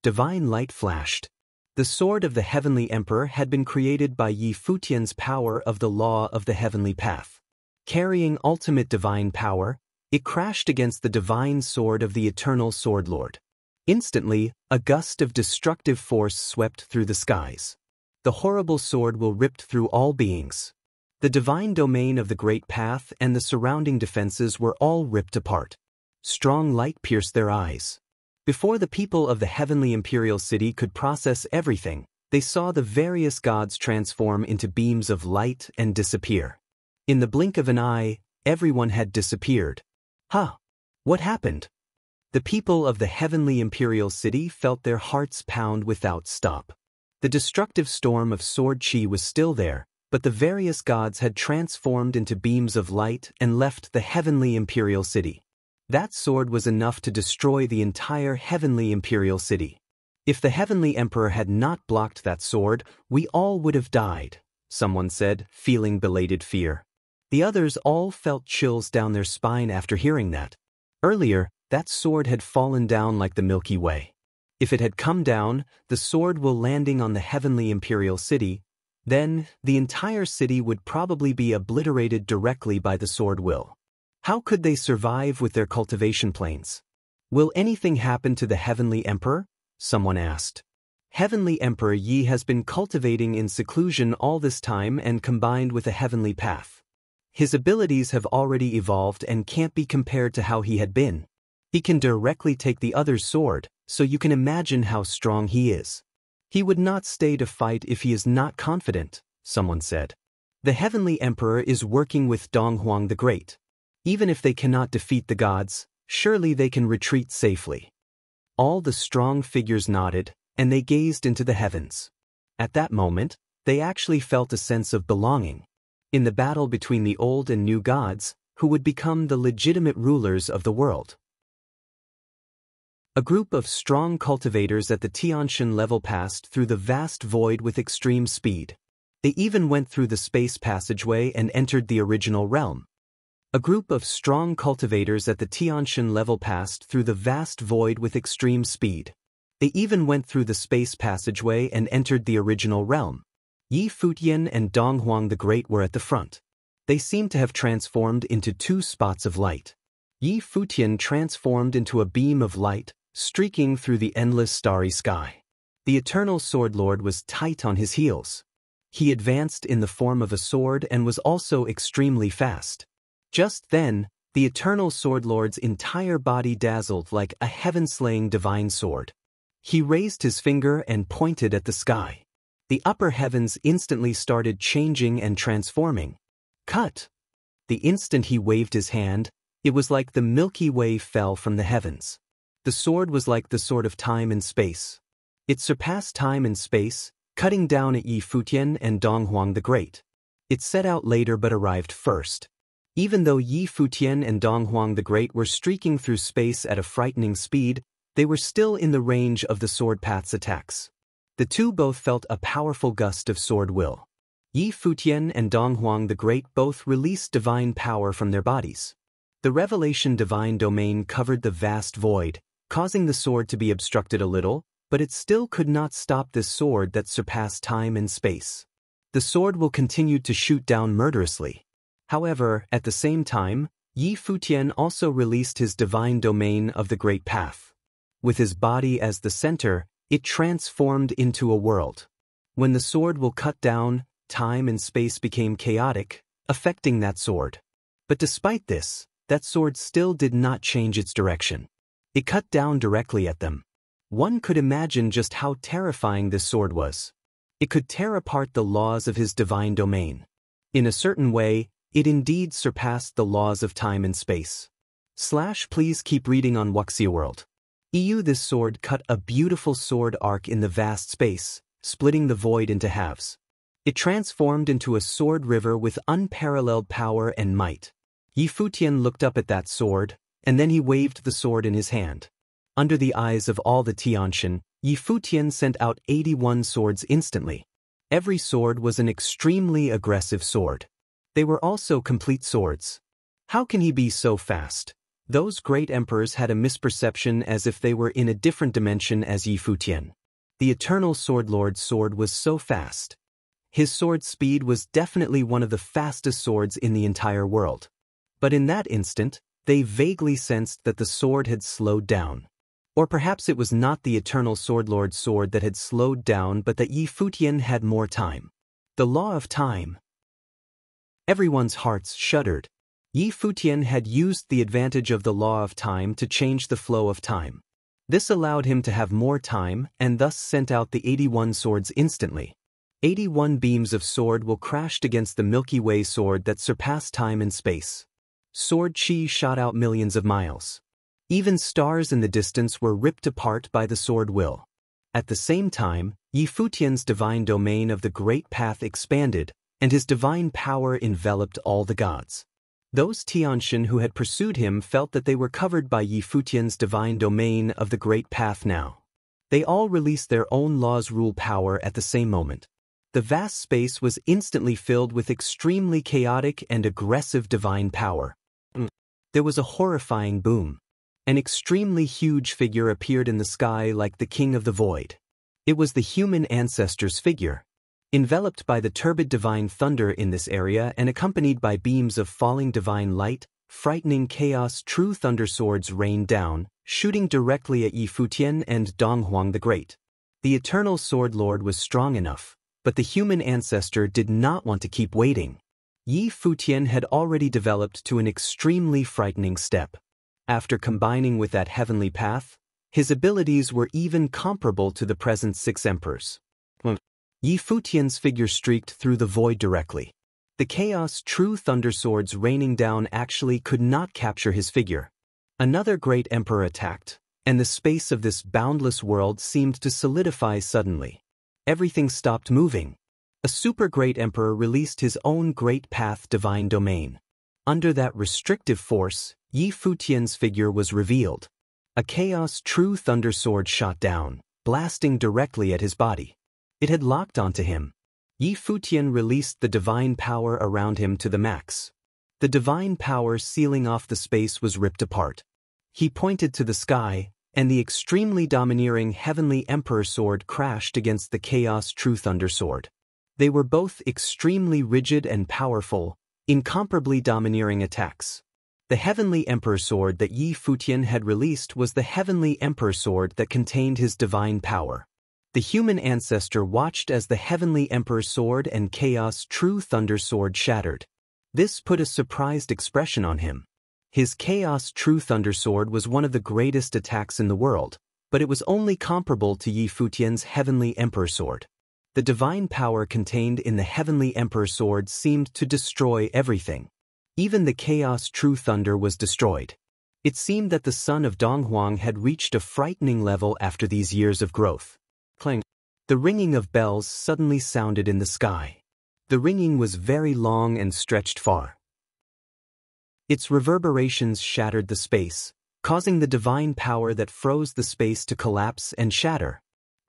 Divine light flashed. The sword of the Heavenly Emperor had been created by Yi Futian's power of the law of the heavenly path. Carrying ultimate divine power, it crashed against the divine sword of the Eternal Sword Lord. Instantly, a gust of destructive force swept through the skies. The horrible sword will ripped through all beings. The divine domain of the great path and the surrounding defenses were all ripped apart. Strong light pierced their eyes. Before the people of the heavenly imperial city could process everything, they saw the various gods transform into beams of light and disappear. In the blink of an eye, everyone had disappeared. Huh! What happened? The people of the heavenly imperial city felt their hearts pound without stop. The destructive storm of sword chi was still there, but the various gods had transformed into beams of light and left the heavenly imperial city. That sword was enough to destroy the entire heavenly imperial city. If the heavenly emperor had not blocked that sword, we all would have died, someone said, feeling belated fear. The others all felt chills down their spine after hearing that. Earlier, that sword had fallen down like the Milky Way. If it had come down, the sword will landing on the heavenly imperial city, then the entire city would probably be obliterated directly by the sword will. How could they survive with their cultivation planes? Will anything happen to the Heavenly Emperor? Someone asked. Heavenly Emperor Yi has been cultivating in seclusion all this time and combined with a heavenly path. His abilities have already evolved and can't be compared to how he had been. He can directly take the other's sword, so you can imagine how strong he is. He would not stay to fight if he is not confident, someone said. The Heavenly Emperor is working with Donghuang the Great. Even if they cannot defeat the gods, surely they can retreat safely. All the strong figures nodded, and they gazed into the heavens. At that moment, they actually felt a sense of belonging. In the battle between the old and new gods, who would become the legitimate rulers of the world. A group of strong cultivators at the Tianshan level passed through the vast void with extreme speed. They even went through the space passageway and entered the original realm. A group of strong cultivators at the Tianshan level passed through the vast void with extreme speed. They even went through the space passageway and entered the original realm. Yi Futian and Donghuang the Great were at the front. They seemed to have transformed into two spots of light. Yi Futian transformed into a beam of light, streaking through the endless starry sky. The eternal sword lord was tight on his heels. He advanced in the form of a sword and was also extremely fast. Just then, the eternal sword lord's entire body dazzled like a heaven-slaying divine sword. He raised his finger and pointed at the sky. The upper heavens instantly started changing and transforming. Cut! The instant he waved his hand, it was like the Milky Way fell from the heavens. The sword was like the sword of time and space. It surpassed time and space, cutting down at Yi Futian and Donghuang the Great. It set out later but arrived first. Even though Yi Futian and Donghuang the Great were streaking through space at a frightening speed, they were still in the range of the sword path's attacks. The two both felt a powerful gust of sword will. Yi Futian and Donghuang the Great both released divine power from their bodies. The revelation divine domain covered the vast void, causing the sword to be obstructed a little, but it still could not stop this sword that surpassed time and space. The sword will continue to shoot down murderously. However, at the same time, Yi Futian also released his divine domain of the Great Path. With his body as the center, it transformed into a world. When the sword will cut down, time and space became chaotic, affecting that sword. But despite this, that sword still did not change its direction. It cut down directly at them. One could imagine just how terrifying this sword was. It could tear apart the laws of his divine domain. In a certain way, it indeed surpassed the laws of time and space. Please keep reading on Wuxia World. This sword cut a beautiful sword arc in the vast space, splitting the void into halves. It transformed into a sword river with unparalleled power and might. Yi Futian looked up at that sword, and then he waved the sword in his hand. Under the eyes of all the Tianshan, Yi Futian sent out 81 swords instantly. Every sword was an extremely aggressive sword. They were also complete swords. How can he be so fast? Those great emperors had a misperception as if they were in a different dimension as Yi Futian. The eternal sword lord's sword was so fast. His sword speed was definitely one of the fastest swords in the entire world. But in that instant, they vaguely sensed that the sword had slowed down. Or perhaps it was not the eternal sword lord's sword that had slowed down but that Yi Futian had more time. The law of time. Everyone's hearts shuddered. Yi Futian had used the advantage of the law of time to change the flow of time. This allowed him to have more time and thus sent out the 81 swords instantly. 81 beams of sword will crashed against the Milky Way sword that surpassed time and space. Sword chi shot out millions of miles. Even stars in the distance were ripped apart by the sword will. At the same time, Yi Futian's divine domain of the Great Path expanded, and his divine power enveloped all the gods. Those Tianshan who had pursued him felt that they were covered by Yi Futian's divine domain of the Great Path now. They all released their own law's rule power at the same moment. The vast space was instantly filled with extremely chaotic and aggressive divine power. There was a horrifying boom. An extremely huge figure appeared in the sky like the king of the void. It was the human ancestor's figure. Enveloped by the turbid divine thunder in this area and accompanied by beams of falling divine light, frightening chaos true thunder swords rained down, shooting directly at Yi Futian and Donghuang the Great. The eternal sword lord was strong enough, but the human ancestor did not want to keep waiting. Yi Futian had already developed to an extremely frightening step. After combining with that heavenly path, his abilities were even comparable to the present 6 emperors. Yi Futian's figure streaked through the void directly. The chaos true thunder swords raining down actually could not capture his figure. Another great emperor attacked, and the space of this boundless world seemed to solidify suddenly. Everything stopped moving. A super great emperor released his own Great Path divine domain. Under that restrictive force, Yi Futian's figure was revealed. A chaos true thunder sword shot down, blasting directly at his body. It had locked onto him. Yi Futian released the divine power around him to the max. The divine power sealing off the space was ripped apart. He pointed to the sky, and the extremely domineering heavenly emperor sword crashed against the chaos true thunder sword. They were both extremely rigid and powerful, Incomparably domineering attacks. The Heavenly Emperor Sword that Yi Futian had released was the Heavenly Emperor Sword that contained his divine power. The human ancestor watched as the Heavenly Emperor Sword and Chaos True Thunder Sword shattered. This put a surprised expression on him. His Chaos True Thunder Sword was one of the greatest attacks in the world, but it was only comparable to Yi Futian's Heavenly Emperor Sword. The divine power contained in the Heavenly Emperor Sword seemed to destroy everything. Even the Chaos True Thunder was destroyed. It seemed that the son of Donghuang had reached a frightening level after these years of growth. Clang. The ringing of bells suddenly sounded in the sky. The ringing was very long and stretched far. Its reverberations shattered the space, causing the divine power that froze the space to collapse and shatter.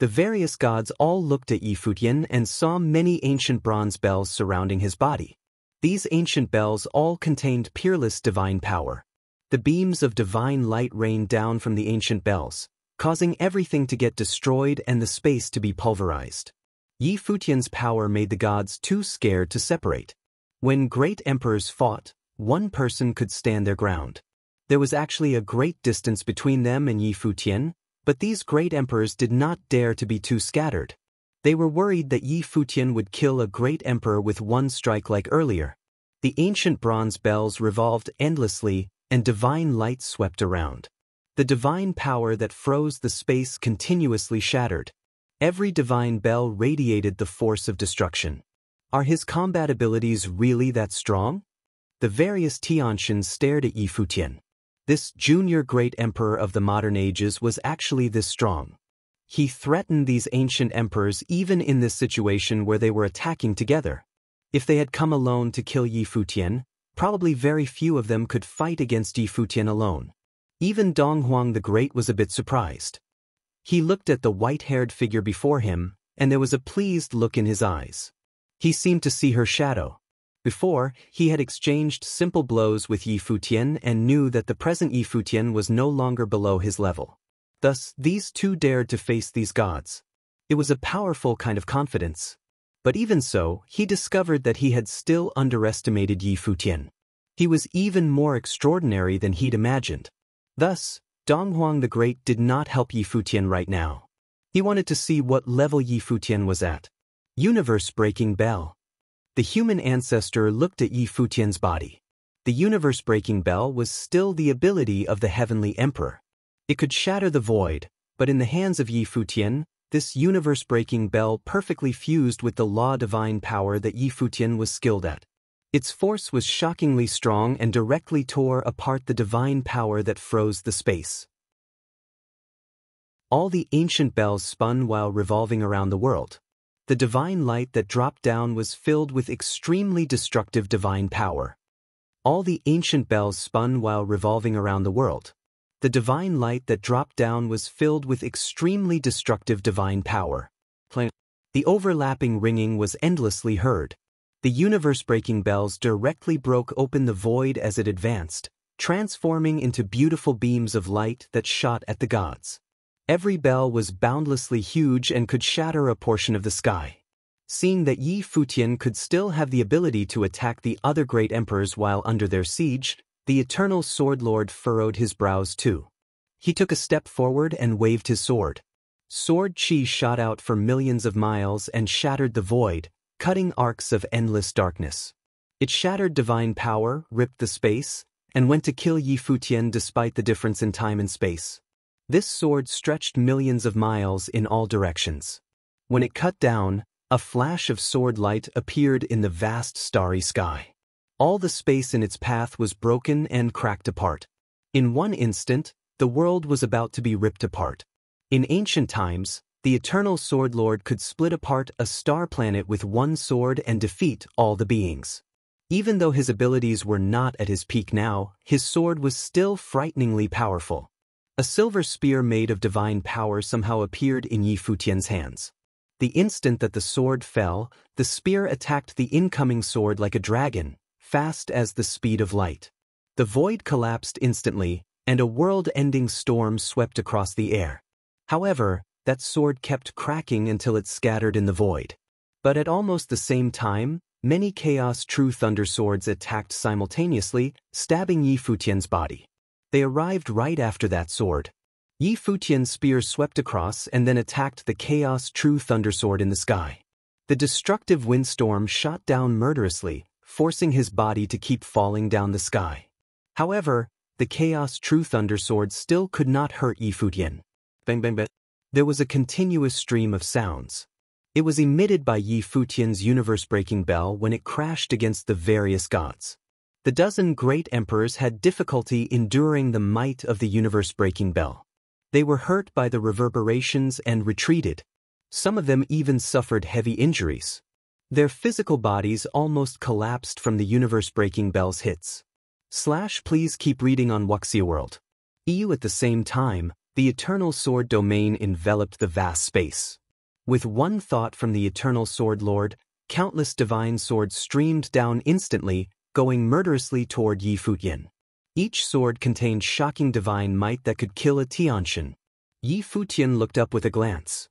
The various gods all looked at Yi Futian and saw many ancient bronze bells surrounding his body. These ancient bells all contained peerless divine power. The beams of divine light rained down from the ancient bells, causing everything to get destroyed and the space to be pulverized. Yi Futian's power made the gods too scared to separate. When great emperors fought, one person could stand their ground. There was actually a great distance between them and Yi Futian, but these great emperors did not dare to be too scattered. They were worried that Yi Futian would kill a great emperor with one strike like earlier. The ancient bronze bells revolved endlessly, and divine light swept around. The divine power that froze the space continuously shattered. Every divine bell radiated the force of destruction. Are his combat abilities really that strong? The various Tianshins stared at Yi Futian. This junior great emperor of the modern ages was actually this strong. He threatened these ancient emperors even in this situation where they were attacking together. If they had come alone to kill Yi Futian, probably very few of them could fight against Yi Futian alone. Even Donghuang the Great was a bit surprised. He looked at the white-haired figure before him, and there was a pleased look in his eyes. He seemed to see her shadow. Before, he had exchanged simple blows with Yi Futian and knew that the present Yi Futian was no longer below his level. Thus, these two dared to face these gods. It was a powerful kind of confidence. But even so, he discovered that he had still underestimated Yi Futian. He was even more extraordinary than he'd imagined. Thus, Donghuang the Great did not help Yi Futian right now. He wanted to see what level Yi Futian was at. Universe-breaking bell. The human ancestor looked at Yi Futian's body. The universe-breaking bell was still the ability of the Heavenly Emperor. It could shatter the void, but in the hands of Yi Futian, this universe-breaking bell perfectly fused with the law divine power that Yi Futian was skilled at. Its force was shockingly strong and directly tore apart the divine power that froze the space. All the ancient bells spun while revolving around the world. The divine light that dropped down was filled with extremely destructive divine power. All the ancient bells spun while revolving around the world. The divine light that dropped down was filled with extremely destructive divine power. The overlapping ringing was endlessly heard. The universe-breaking bells directly broke open the void as it advanced, transforming into beautiful beams of light that shot at the gods. Every bell was boundlessly huge and could shatter a portion of the sky. Seeing that Yi Futian could still have the ability to attack the other great emperors while under their siege, the eternal sword lord furrowed his brows too. He took a step forward and waved his sword. Sword chi shot out for millions of miles and shattered the void, cutting arcs of endless darkness. It shattered divine power, ripped the space, and went to kill Yi Futian despite the difference in time and space. This sword stretched millions of miles in all directions. When it cut down, a flash of sword light appeared in the vast starry sky. All the space in its path was broken and cracked apart. In one instant, the world was about to be ripped apart. In ancient times, the eternal sword lord could split apart a star planet with one sword and defeat all the beings. Even though his abilities were not at his peak now, his sword was still frighteningly powerful. A silver spear made of divine power somehow appeared in Yi Futian's hands. The instant that the sword fell, the spear attacked the incoming sword like a dragon, fast as the speed of light. The void collapsed instantly, and a world-ending storm swept across the air. However, that sword kept cracking until it scattered in the void. But at almost the same time, Many Chaos True Thunder swords attacked simultaneously, stabbing Yi Futian's body. They arrived right after that sword. Yi Futian's spear swept across and then attacked the Chaos True Thunder sword in the sky. The destructive windstorm shot down murderously, forcing his body to keep falling down the sky. However, the Chaos True Thunder sword still could not hurt Yi Futian. Bang bang bang. There was a continuous stream of sounds. It was emitted by Yi Futian's universe-breaking bell when it crashed against the various gods. The dozen great emperors had difficulty enduring the might of the universe-breaking bell. They were hurt by the reverberations and retreated. Some of them even suffered heavy injuries. Their physical bodies almost collapsed from the universe-breaking bell's hits. Please keep reading on Wuxia World. EU. At the same time, the Eternal Sword domain enveloped the vast space. With one thought from the Eternal Sword Lord, countless divine swords streamed down instantly, going murderously toward Yi Futian. Each sword contained shocking divine might that could kill a Tianshan. Yi Futian looked up with a glance.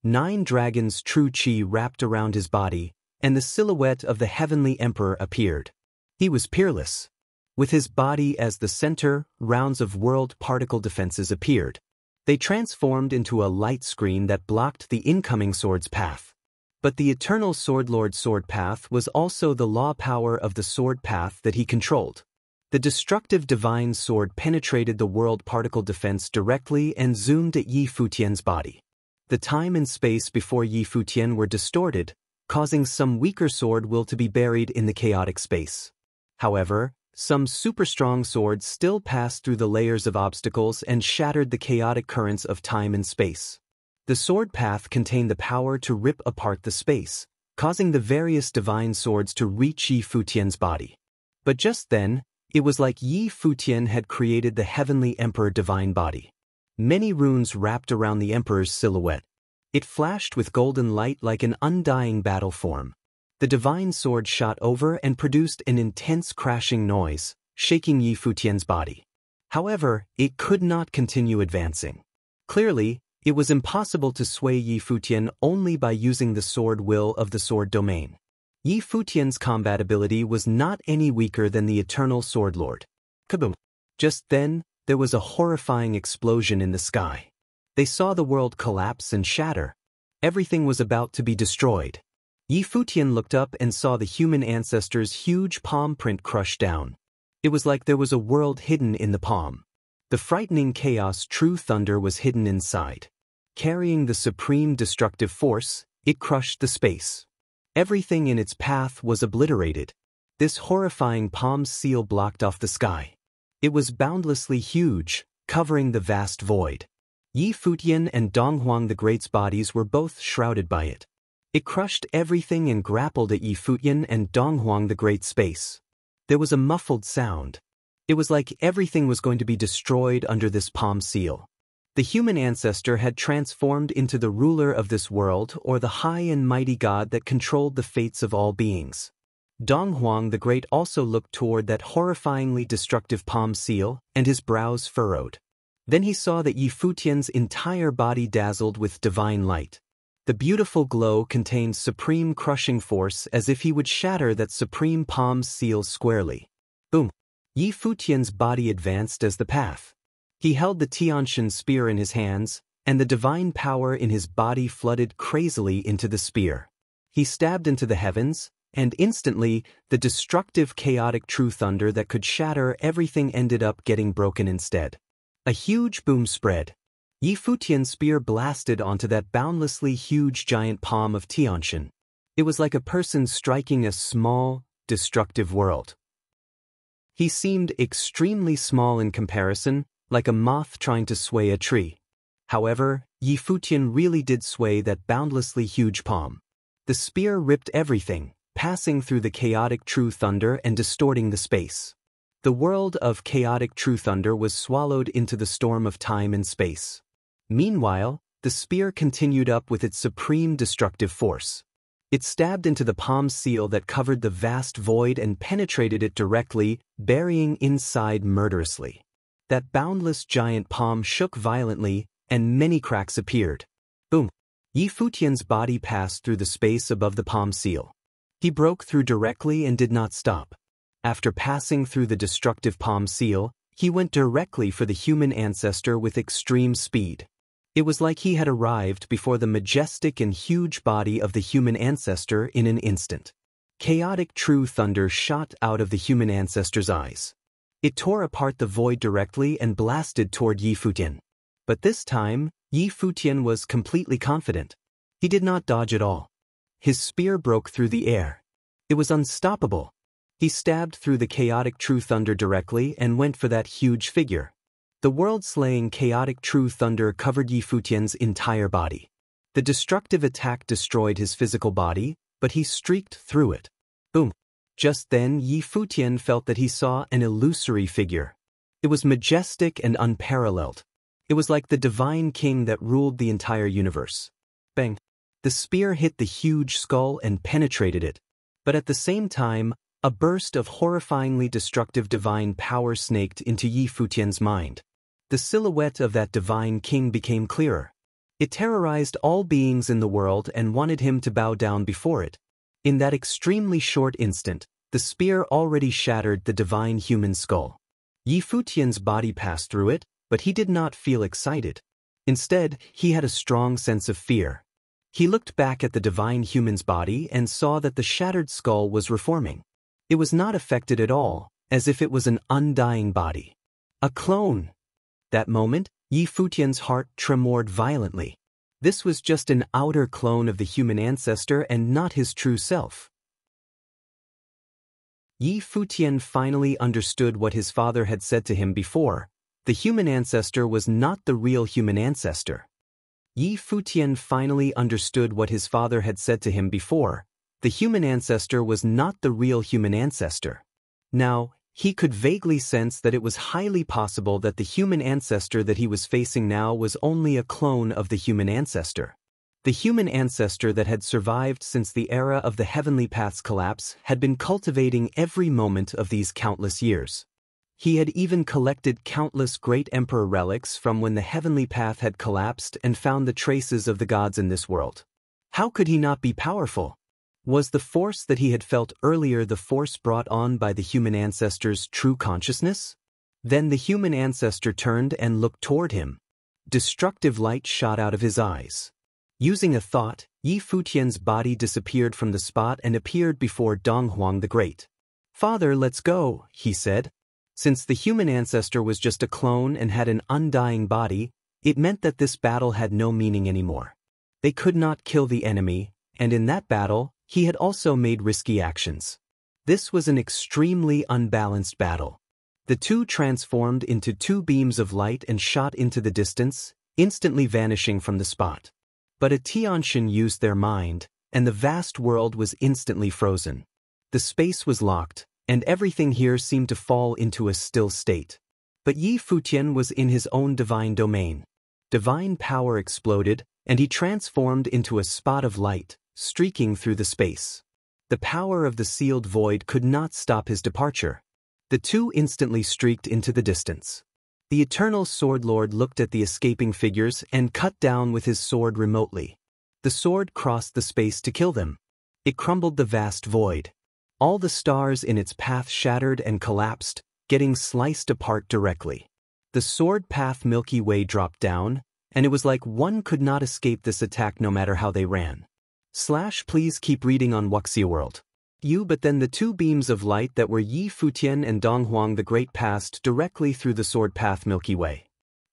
9 dragons' true chi wrapped around his body, and the silhouette of the heavenly emperor appeared. He was peerless. With his body as the center, rounds of world particle defenses appeared. They transformed into a light screen that blocked the incoming sword's path. But the Eternal Sword Lord's sword path was also the law power of the sword path that he controlled. The destructive divine sword penetrated the world particle defense directly and zoomed at Yi Futian's body. The time and space before Yi Futian were distorted, causing some weaker sword will to be buried in the chaotic space. However, some super-strong swords still passed through the layers of obstacles and shattered the chaotic currents of time and space. The sword path contained the power to rip apart the space, causing the various divine swords to reach Yi Futian's body. But just then, it was like Yi Futian had created the heavenly emperor divine body. Many runes wrapped around the emperor's silhouette. It flashed with golden light like an undying battle form. The divine sword shot over and produced an intense crashing noise, shaking Yi Futian's body. However, it could not continue advancing. Clearly, it was impossible to sway Yi Futian only by using the sword will of the sword domain. Yi Futian's combat ability was not any weaker than the Eternal Sword Lord. Kaboom! Just then, there was a horrifying explosion in the sky. They saw the world collapse and shatter. Everything was about to be destroyed. Yi Futian looked up and saw the human ancestor's huge palm print crush down. It was like there was a world hidden in the palm. The frightening Chaos True Thunder was hidden inside. Carrying the supreme destructive force, it crushed the space. Everything in its path was obliterated. This horrifying palm seal blocked off the sky. It was boundlessly huge, covering the vast void. Yi Futian and Donghuang the Great's bodies were both shrouded by it. It crushed everything and grappled at Yi Futian and Donghuang the Great's space. There was a muffled sound. It was like everything was going to be destroyed under this palm seal. The human ancestor had transformed into the ruler of this world or the high and mighty god that controlled the fates of all beings. Donghuang the Great also looked toward that horrifyingly destructive palm seal, and his brows furrowed. Then he saw that Yi Futian's entire body dazzled with divine light. The beautiful glow contained supreme crushing force as if he would shatter that supreme palm seal squarely. Boom! Yi Futian's body advanced as the path. He held the Tianshan spear in his hands, and the divine power in his body flooded crazily into the spear. He stabbed into the heavens, and instantly, the destructive chaotic true thunder that could shatter everything ended up getting broken instead. A huge boom spread. Yi Futian's spear blasted onto that boundlessly huge giant palm of Tianshan. It was like a person striking a small, destructive world. He seemed extremely small in comparison, like a moth trying to sway a tree. However, Yi Futian really did sway that boundlessly huge palm. The spear ripped everything, passing through the chaotic true thunder and distorting the space. The world of chaotic true thunder was swallowed into the storm of time and space. Meanwhile, the spear continued up with its supreme destructive force. It stabbed into the palm seal that covered the vast void and penetrated it directly, burying inside murderously. That boundless giant palm shook violently, and many cracks appeared. Boom! Yi Futian's body passed through the space above the palm seal. He broke through directly and did not stop. After passing through the destructive palm seal, he went directly for the human ancestor with extreme speed. It was like he had arrived before the majestic and huge body of the human ancestor in an instant. Chaotic true thunder shot out of the human ancestor's eyes. It tore apart the void directly and blasted toward Yi Futian. But this time, Yi Futian was completely confident. He did not dodge at all. His spear broke through the air. It was unstoppable. He stabbed through the chaotic true thunder directly and went for that huge figure. The world-slaying chaotic true thunder covered Yi Futian's entire body. The destructive attack destroyed his physical body, but he streaked through it. Boom! Just then Yi Futian felt that he saw an illusory figure. It was majestic and unparalleled. It was like the divine king that ruled the entire universe. Bang! The spear hit the huge skull and penetrated it. But at the same time, a burst of horrifyingly destructive divine power snaked into Yi Futian's mind. The silhouette of that divine king became clearer. It terrorized all beings in the world and wanted him to bow down before it. In that extremely short instant, the spear already shattered the divine human skull. Yi Futian's body passed through it, but he did not feel excited. Instead, he had a strong sense of fear. He looked back at the divine human's body and saw that the shattered skull was reforming. It was not affected at all, as if it was an undying body. A clone! That moment, Yi Futian's heart tremored violently. This was just an outer clone of the human ancestor and not his true self. Yi Futian finally understood what his father had said to him before. The human ancestor was not the real human ancestor. Yi Futian finally understood what his father had said to him before. The human ancestor was not the real human ancestor. Now, he could vaguely sense that it was highly possible that the human ancestor that he was facing now was only a clone of the human ancestor. The human ancestor that had survived since the era of the heavenly path's collapse had been cultivating every moment of these countless years. He had even collected countless great emperor relics from when the heavenly path had collapsed and found the traces of the gods in this world. How could he not be powerful? Was the force that he had felt earlier the force brought on by the human ancestor's true consciousness? Then the human ancestor turned and looked toward him. Destructive light shot out of his eyes. Using a thought, Yi Futian's body disappeared from the spot and appeared before Donghuang the Great. "Father, let's go," he said. Since the human ancestor was just a clone and had an undying body, it meant that this battle had no meaning anymore. They could not kill the enemy, and in that battle, he had also made risky actions. This was an extremely unbalanced battle. The two transformed into two beams of light and shot into the distance, instantly vanishing from the spot. But a Tianshan used their mind, and the vast world was instantly frozen. The space was locked, and everything here seemed to fall into a still state. But Yi Futian was in his own divine domain. Divine power exploded, and he transformed into a spot of light, streaking through the space. The power of the sealed void could not stop his departure. The two instantly streaked into the distance. The eternal sword lord looked at the escaping figures and cut down with his sword remotely. The sword crossed the space to kill them. It crumbled the vast void. All the stars in its path shattered and collapsed, getting sliced apart directly. The sword path Milky Way dropped down, and it was like one could not escape this attack no matter how they ran. Please keep reading on Wuxia World. But then the two beams of light that were Yi Futian and Donghuang the Great passed directly through the sword path Milky Way.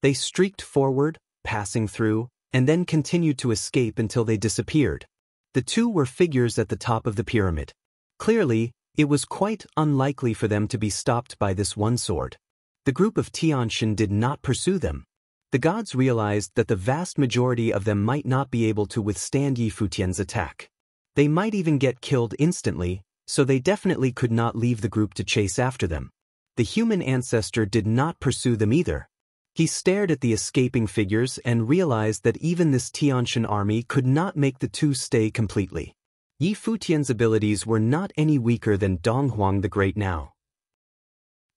They streaked forward, passing through, and then continued to escape until they disappeared. The two were figures at the top of the pyramid. Clearly, it was quite unlikely for them to be stopped by this one sword. The group of Tianshan did not pursue them. The gods realized that the vast majority of them might not be able to withstand Yi Futian's attack. They might even get killed instantly, so they definitely could not leave the group to chase after them. The human ancestor did not pursue them either. He stared at the escaping figures and realized that even this Tianshan army could not make the two stay completely. Yi Futian's abilities were not any weaker than Donghuang the Great now.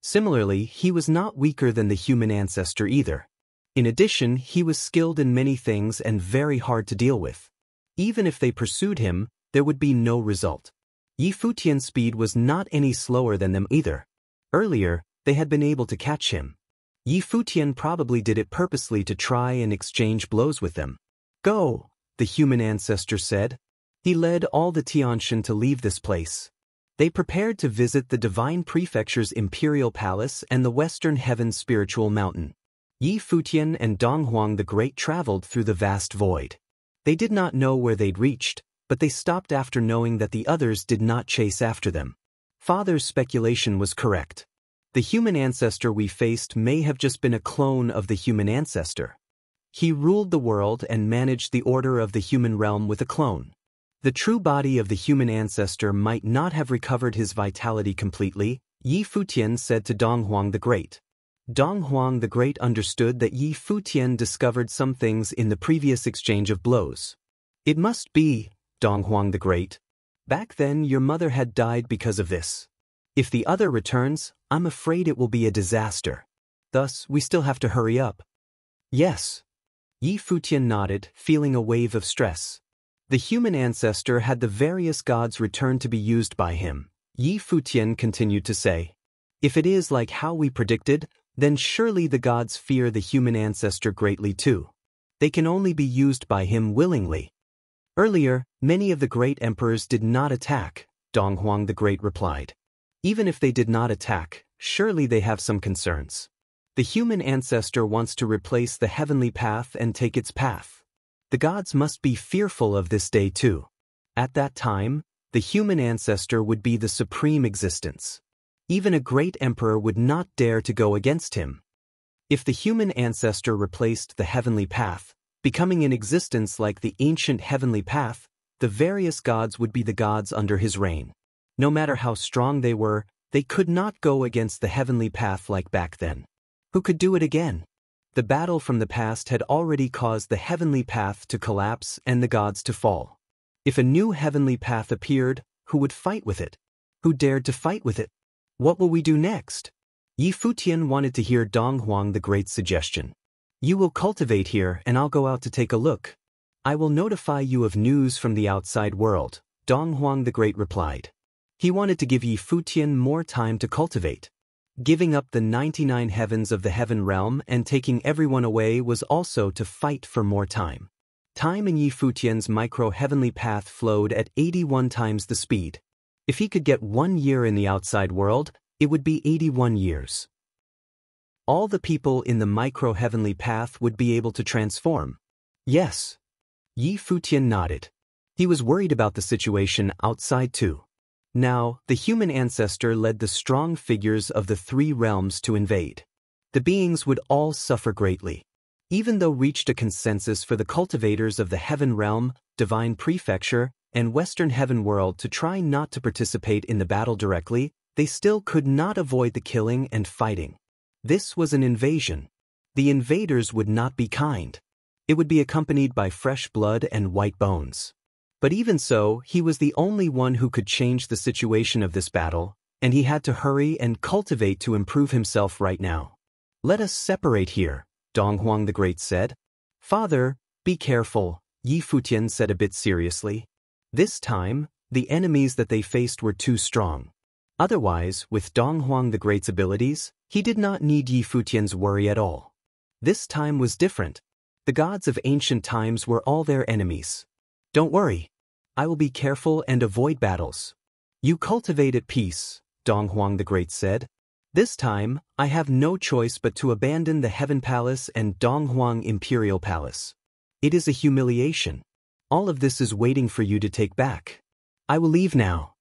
Similarly, he was not weaker than the human ancestor either. In addition, he was skilled in many things and very hard to deal with. Even if they pursued him, there would be no result. Yi Futian's speed was not any slower than them either. Earlier, they had been able to catch him. Yi Futian probably did it purposely to try and exchange blows with them. Go, the human ancestor said. He led all the Tianshan to leave this place. They prepared to visit the Divine Prefecture's Imperial Palace and the Western Heaven's Spiritual Mountain. Yi Futian and Donghuang the Great traveled through the vast void. They did not know where they'd reached, but they stopped after knowing that the others did not chase after them. Father's speculation was correct. The human ancestor we faced may have just been a clone of the human ancestor. He ruled the world and managed the order of the human realm with a clone. The true body of the human ancestor might not have recovered his vitality completely, Yi Futian said to Donghuang the Great. Donghuang the Great understood that Yi Futian discovered some things in the previous exchange of blows. It must be, Donghuang the Great. Back then your mother had died because of this. If the other returns, I'm afraid it will be a disaster. Thus, we still have to hurry up. Yes. Yi Futian nodded, feeling a wave of stress. The human ancestor had the various gods return to be used by him. Yi Futian continued to say, if it is like how we predicted, then surely the gods fear the human ancestor greatly too. They can only be used by him willingly. Earlier, many of the great emperors did not attack, Donghuang the Great replied. Even if they did not attack, surely they have some concerns. The human ancestor wants to replace the heavenly path and take its path. The gods must be fearful of this day too. At that time, the human ancestor would be the supreme existence. Even a great emperor would not dare to go against him. If the human ancestor replaced the heavenly path, becoming in existence like the ancient heavenly path, the various gods would be the gods under his reign. No matter how strong they were, they could not go against the heavenly path like back then. Who could do it again? The battle from the past had already caused the heavenly path to collapse and the gods to fall. If a new heavenly path appeared, who would fight with it? Who dared to fight with it? What will we do next? Yi Futian wanted to hear Donghuang the Great's suggestion. You will cultivate here and I'll go out to take a look. I will notify you of news from the outside world, Donghuang the Great replied. He wanted to give Yi Futian more time to cultivate. Giving up the 99 heavens of the heaven realm and taking everyone away was also to fight for more time. Time in Yi Futian's micro-heavenly path flowed at 81 times the speed. If he could get 1 year in the outside world, it would be 81 years. All the people in the micro-heavenly path would be able to transform. Yes. Yi Futian nodded. He was worried about the situation outside too. Now, the human ancestor led the strong figures of the 3 realms to invade. The beings would all suffer greatly. Even though reached a consensus for the cultivators of the heaven realm, divine prefecture, and western heaven world to try not to participate in the battle directly, they still could not avoid the killing and fighting. This was an invasion. The invaders would not be kind. It would be accompanied by fresh blood and white bones. But even so, he was the only one who could change the situation of this battle, and he had to hurry and cultivate to improve himself right now. Let us separate here, Donghuang the Great said. Father, be careful, Yi Futian said a bit seriously. This time, the enemies that they faced were too strong. Otherwise, with Donghuang the Great's abilities, he did not need Yi Futian's worry at all. This time was different. The gods of ancient times were all their enemies. Don't worry. I will be careful and avoid battles. You cultivate at peace, Donghuang the Great said. This time, I have no choice but to abandon the Heaven Palace and Donghuang Imperial Palace. It is a humiliation. All of this is waiting for you to take back. I will leave now.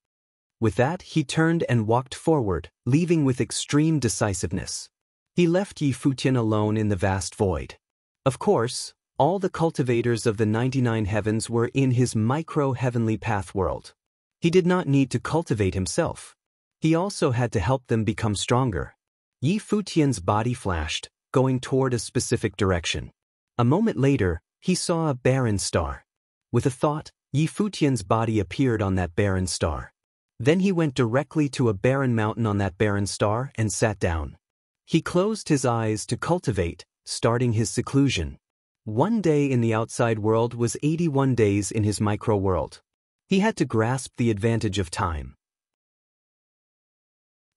With that, he turned and walked forward, leaving with extreme decisiveness. He left Yi Futian alone in the vast void. Of course, all the cultivators of the 99 heavens were in his micro-heavenly path world. He did not need to cultivate himself. He also had to help them become stronger. Yi Futian's body flashed, going toward a specific direction. A moment later, he saw a barren star. With a thought, Yi Futian's body appeared on that barren star. Then he went directly to a barren mountain on that barren star and sat down. He closed his eyes to cultivate, starting his seclusion. 1 day in the outside world was 81 days in his micro-world. He had to grasp the advantage of time.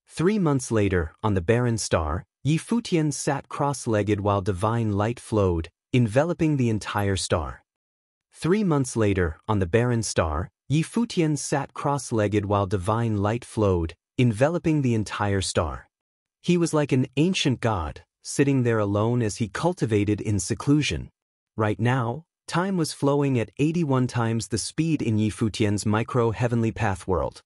3 months later, on the barren star, Futian sat cross-legged while divine light flowed, enveloping the entire star. 3 months later, on the barren star, Futian sat cross-legged while divine light flowed, enveloping the entire star. He was like an ancient god, sitting there alone as he cultivated in seclusion. Right now, time was flowing at 81 times the speed in Futian's micro-heavenly path world.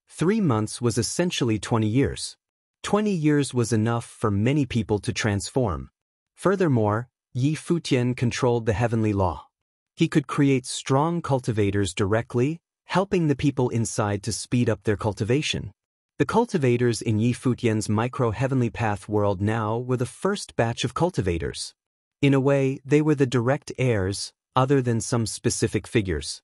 3 months was essentially 20 years. 20 years was enough for many people to transform. Furthermore, Futian controlled the heavenly law. He could create strong cultivators directly, helping the people inside to speed up their cultivation. The cultivators in Futian's micro-heavenly path world now were the first batch of cultivators. In a way, they were the direct heirs, other than some specific figures.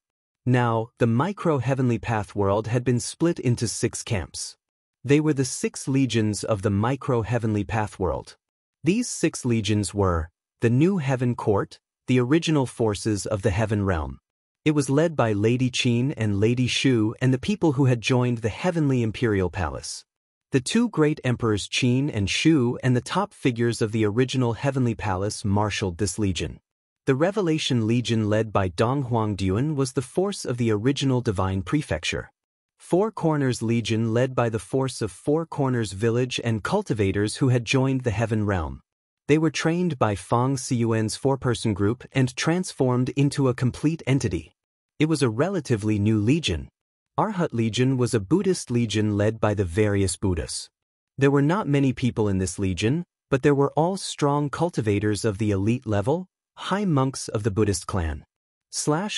Now, the micro-heavenly path world had been split into 6 camps. They were the 6 legions of the micro-heavenly path world. These 6 legions were the New Heaven Court, the original forces of the Heaven Realm. It was led by Lady Qin and Lady Shu and the people who had joined the Heavenly Imperial Palace. The 2 great emperors Qin and Shu and the top figures of the original Heavenly Palace marshaled this legion. The Revelation Legion led by Donghuangduan was the force of the original Divine Prefecture. 4 Corners Legion led by the force of 4 Corners Village and cultivators who had joined the Heaven Realm. They were trained by Fang Xiyuan's 4-person group and transformed into a complete entity. It was a relatively new legion. Arhat Legion was a Buddhist legion led by the various Buddhas. There were not many people in this legion, but there were all strong cultivators of the elite level, high monks of the Buddhist clan.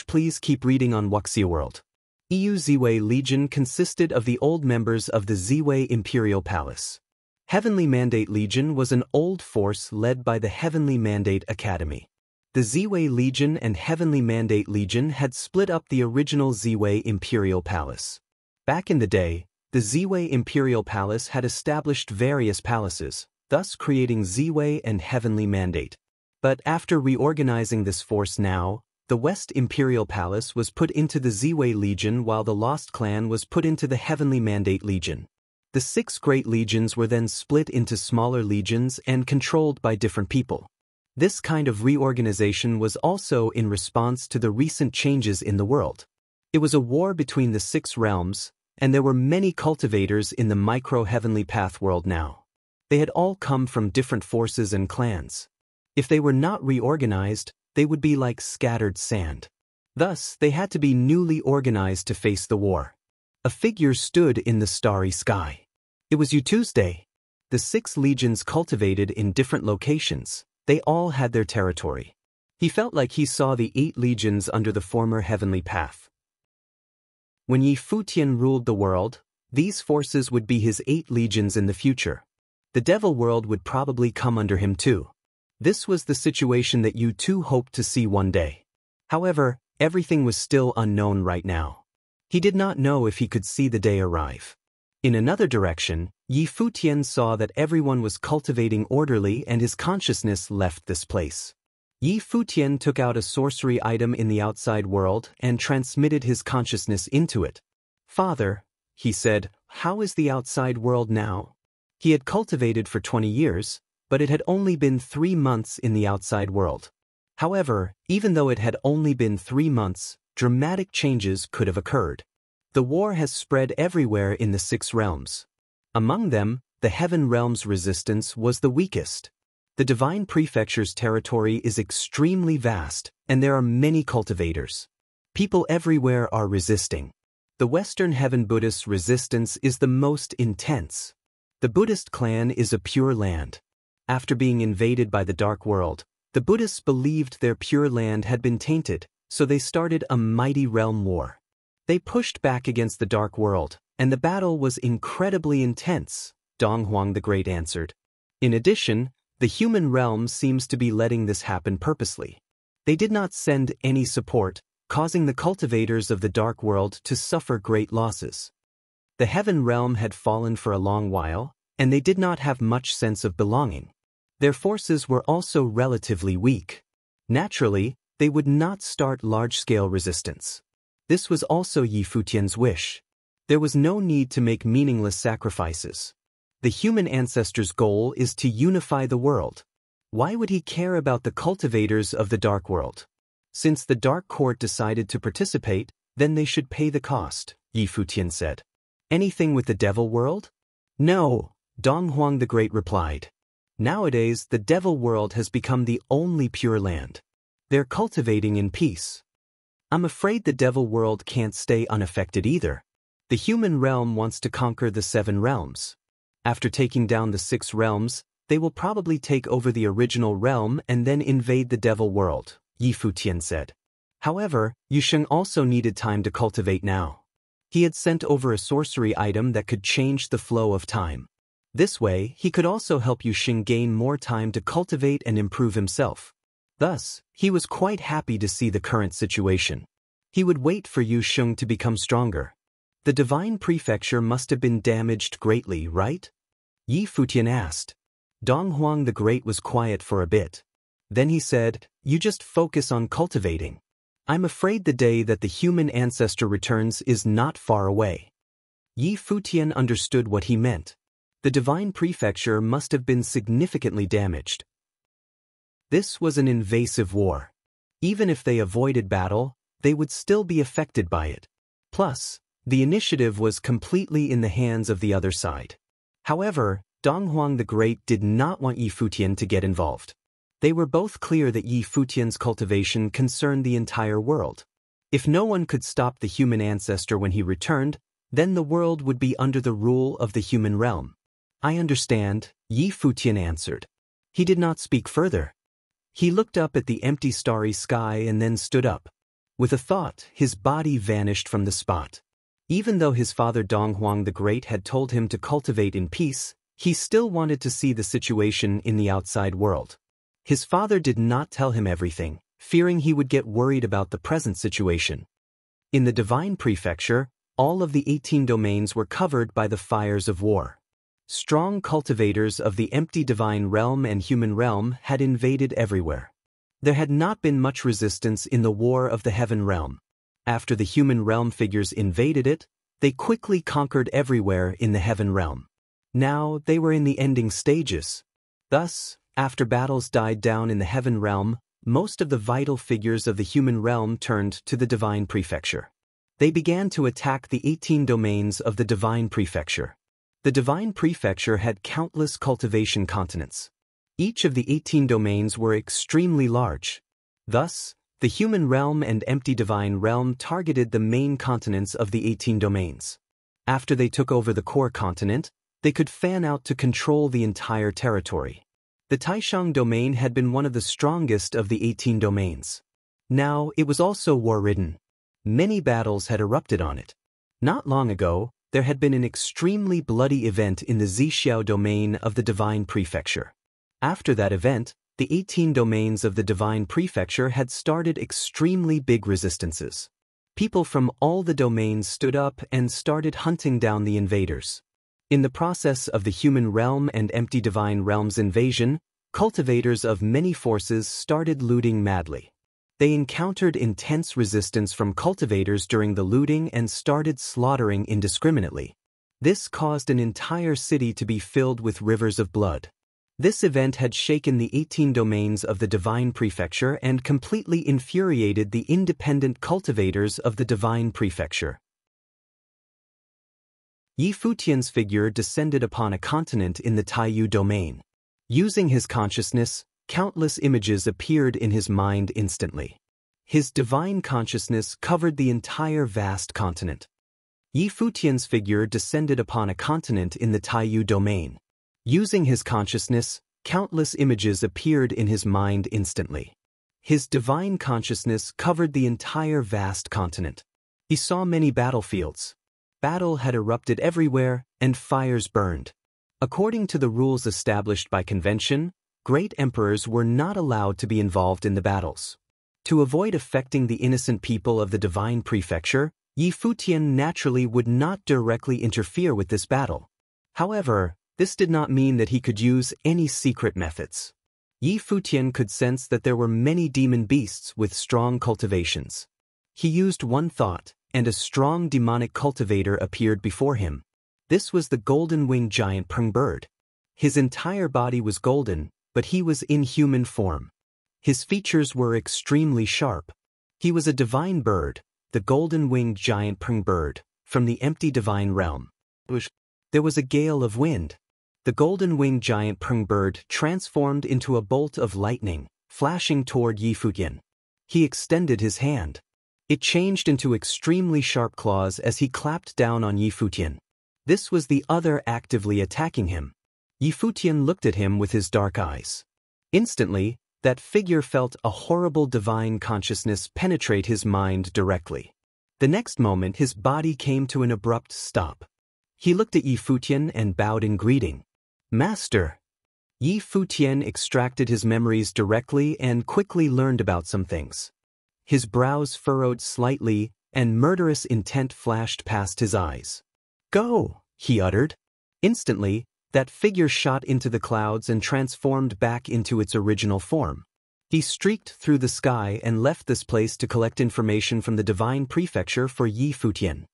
Please keep reading on Wuxia World. EU Ziwei Legion consisted of the old members of the Ziwei Imperial Palace. Heavenly Mandate Legion was an old force led by the Heavenly Mandate Academy. The Ziwei Legion and Heavenly Mandate Legion had split up the original Ziwei Imperial Palace. Back in the day, the Ziwei Imperial Palace had established various palaces, thus creating Ziwei and Heavenly Mandate. But after reorganizing this force now, the West Imperial Palace was put into the Ziwei Legion while the Lost Clan was put into the Heavenly Mandate Legion. The 6 great legions were then split into smaller legions and controlled by different people. This kind of reorganization was also in response to the recent changes in the world. It was a war between the 6 realms, and there were many cultivators in the micro-heavenly path world now. They had all come from different forces and clans. If they were not reorganized, they would be like scattered sand. Thus, they had to be newly organized to face the war. A figure stood in the starry sky. It was Tuesday. The 6 legions cultivated in different locations. They all had their territory. He felt like he saw the 8 legions under the former heavenly path. When Futian ruled the world, these forces would be his 8 legions in the future. The devil world would probably come under him too. This was the situation that you two hoped to see one day. However, everything was still unknown right now. He did not know if he could see the day arrive. In another direction, Futian saw that everyone was cultivating orderly and his consciousness left this place. Futian took out a sorcery item in the outside world and transmitted his consciousness into it. "Father," he said, "how is the outside world now?" He had cultivated for 20 years, but it had only been 3 months in the outside world. However, even though it had only been 3 months, dramatic changes could have occurred. The war has spread everywhere in the 6 realms. Among them, the Heaven Realm's resistance was the weakest. The Divine Prefecture's territory is extremely vast, and there are many cultivators. People everywhere are resisting. The Western Heaven Buddhist resistance is the most intense. The Buddhist clan is a pure land. After being invaded by the Dark World, the Buddhists believed their pure land had been tainted, so they started a mighty realm war. They pushed back against the Dark World, and the battle was incredibly intense, Donghuang the Great answered. In addition, the human realm seems to be letting this happen purposely. They did not send any support, causing the cultivators of the Dark World to suffer great losses. The Heaven Realm had fallen for a long while, and they did not have much sense of belonging. Their forces were also relatively weak. Naturally, they would not start large-scale resistance. This was also Yi Futian's wish. There was no need to make meaningless sacrifices. The human ancestor's goal is to unify the world. Why would he care about the cultivators of the dark world? Since the dark court decided to participate, then they should pay the cost, Yi Futian said. Anything with the devil world? No, Dong Huang the Great replied. Nowadays, the devil world has become the only pure land. They're cultivating in peace. I'm afraid the devil world can't stay unaffected either. The human realm wants to conquer the 7 realms. After taking down the 6 realms, they will probably take over the original realm and then invade the devil world, Yi Futian said. However, Yusheng also needed time to cultivate now. He had sent over a sorcery item that could change the flow of time. This way, he could also help Yusheng gain more time to cultivate and improve himself. Thus, he was quite happy to see the current situation. He would wait for Yusheng to become stronger. The divine prefecture must have been damaged greatly, right? Yi Futian asked. Dong Huang the Great was quiet for a bit. Then he said, "You just focus on cultivating. I'm afraid the day that the human ancestor returns is not far away." Yi Futian understood what he meant. The divine prefecture must have been significantly damaged. This was an invasive war. Even if they avoided battle, they would still be affected by it. Plus, the initiative was completely in the hands of the other side. However, Dong Huang the Great did not want Yi Futian to get involved. They were both clear that Yi Futian's cultivation concerned the entire world. If no one could stop the human ancestor when he returned, then the world would be under the rule of the human realm. I understand, Yi Futian answered. He did not speak further. He looked up at the empty starry sky and then stood up. With a thought, his body vanished from the spot. Even though his father Dong Huang the Great had told him to cultivate in peace, he still wanted to see the situation in the outside world. His father did not tell him everything, fearing he would get worried about the present situation. In the divine prefecture, all of the 18 domains were covered by the fires of war. Strong cultivators of the empty divine realm and human realm had invaded everywhere. There had not been much resistance in the war of the heaven realm. After the human realm figures invaded it, they quickly conquered everywhere in the heaven realm. Now they were in the ending stages. Thus, after battles died down in the heaven realm, most of the vital figures of the human realm turned to the divine prefecture. They began to attack the 18 domains of the divine prefecture. The divine prefecture had countless cultivation continents. Each of the 18 domains were extremely large. Thus, the human realm and empty divine realm targeted the main continents of the 18 domains. After they took over the core continent, they could fan out to control the entire territory. The Taishang domain had been one of the strongest of the 18 domains. Now it was also war-ridden. Many battles had erupted on it. Not long ago, there had been an extremely bloody event in the Zixiao domain of the divine prefecture. After that event, the 18 domains of the divine prefecture had started extremely big resistances. People from all the domains stood up and started hunting down the invaders. In the process of the human realm and empty divine realm's invasion, cultivators of many forces started looting madly. They encountered intense resistance from cultivators during the looting and started slaughtering indiscriminately. This caused an entire city to be filled with rivers of blood. This event had shaken the 18 domains of the divine prefecture and completely infuriated the independent cultivators of the divine prefecture. Yi Futian's figure descended upon a continent in the Taiyu domain. Using his consciousness, countless images appeared in his mind instantly. His divine consciousness covered the entire vast continent. Yi Futian's figure descended upon a continent in the Taiyu domain. Using his consciousness, countless images appeared in his mind instantly. His divine consciousness covered the entire vast continent. He saw many battlefields. Battle had erupted everywhere, and fires burned. According to the rules established by convention, great emperors were not allowed to be involved in the battles. To avoid affecting the innocent people of the divine prefecture, Yi Futian naturally would not directly interfere with this battle. However, this did not mean that he could use any secret methods. Yi Futian could sense that there were many demon beasts with strong cultivations. He used one thought, and a strong demonic cultivator appeared before him. This was the golden-winged giant prung bird. His entire body was golden, but he was in human form. His features were extremely sharp. He was a divine bird, the golden-winged giant prung bird, from the empty divine realm. There was a gale of wind. The golden-winged giant prung bird transformed into a bolt of lightning, flashing toward Futian. He extended his hand. It changed into extremely sharp claws as he clapped down on Futian. This was the other actively attacking him. Futian looked at him with his dark eyes. Instantly, that figure felt a horrible divine consciousness penetrate his mind directly. The next moment his body came to an abrupt stop. He looked at Futian and bowed in greeting. "Master." Futian extracted his memories directly and quickly learned about some things. His brows furrowed slightly, and murderous intent flashed past his eyes. "Go," he uttered. Instantly, that figure shot into the clouds and transformed back into its original form. He streaked through the sky and left this place to collect information from the Divine Prefecture for Futian.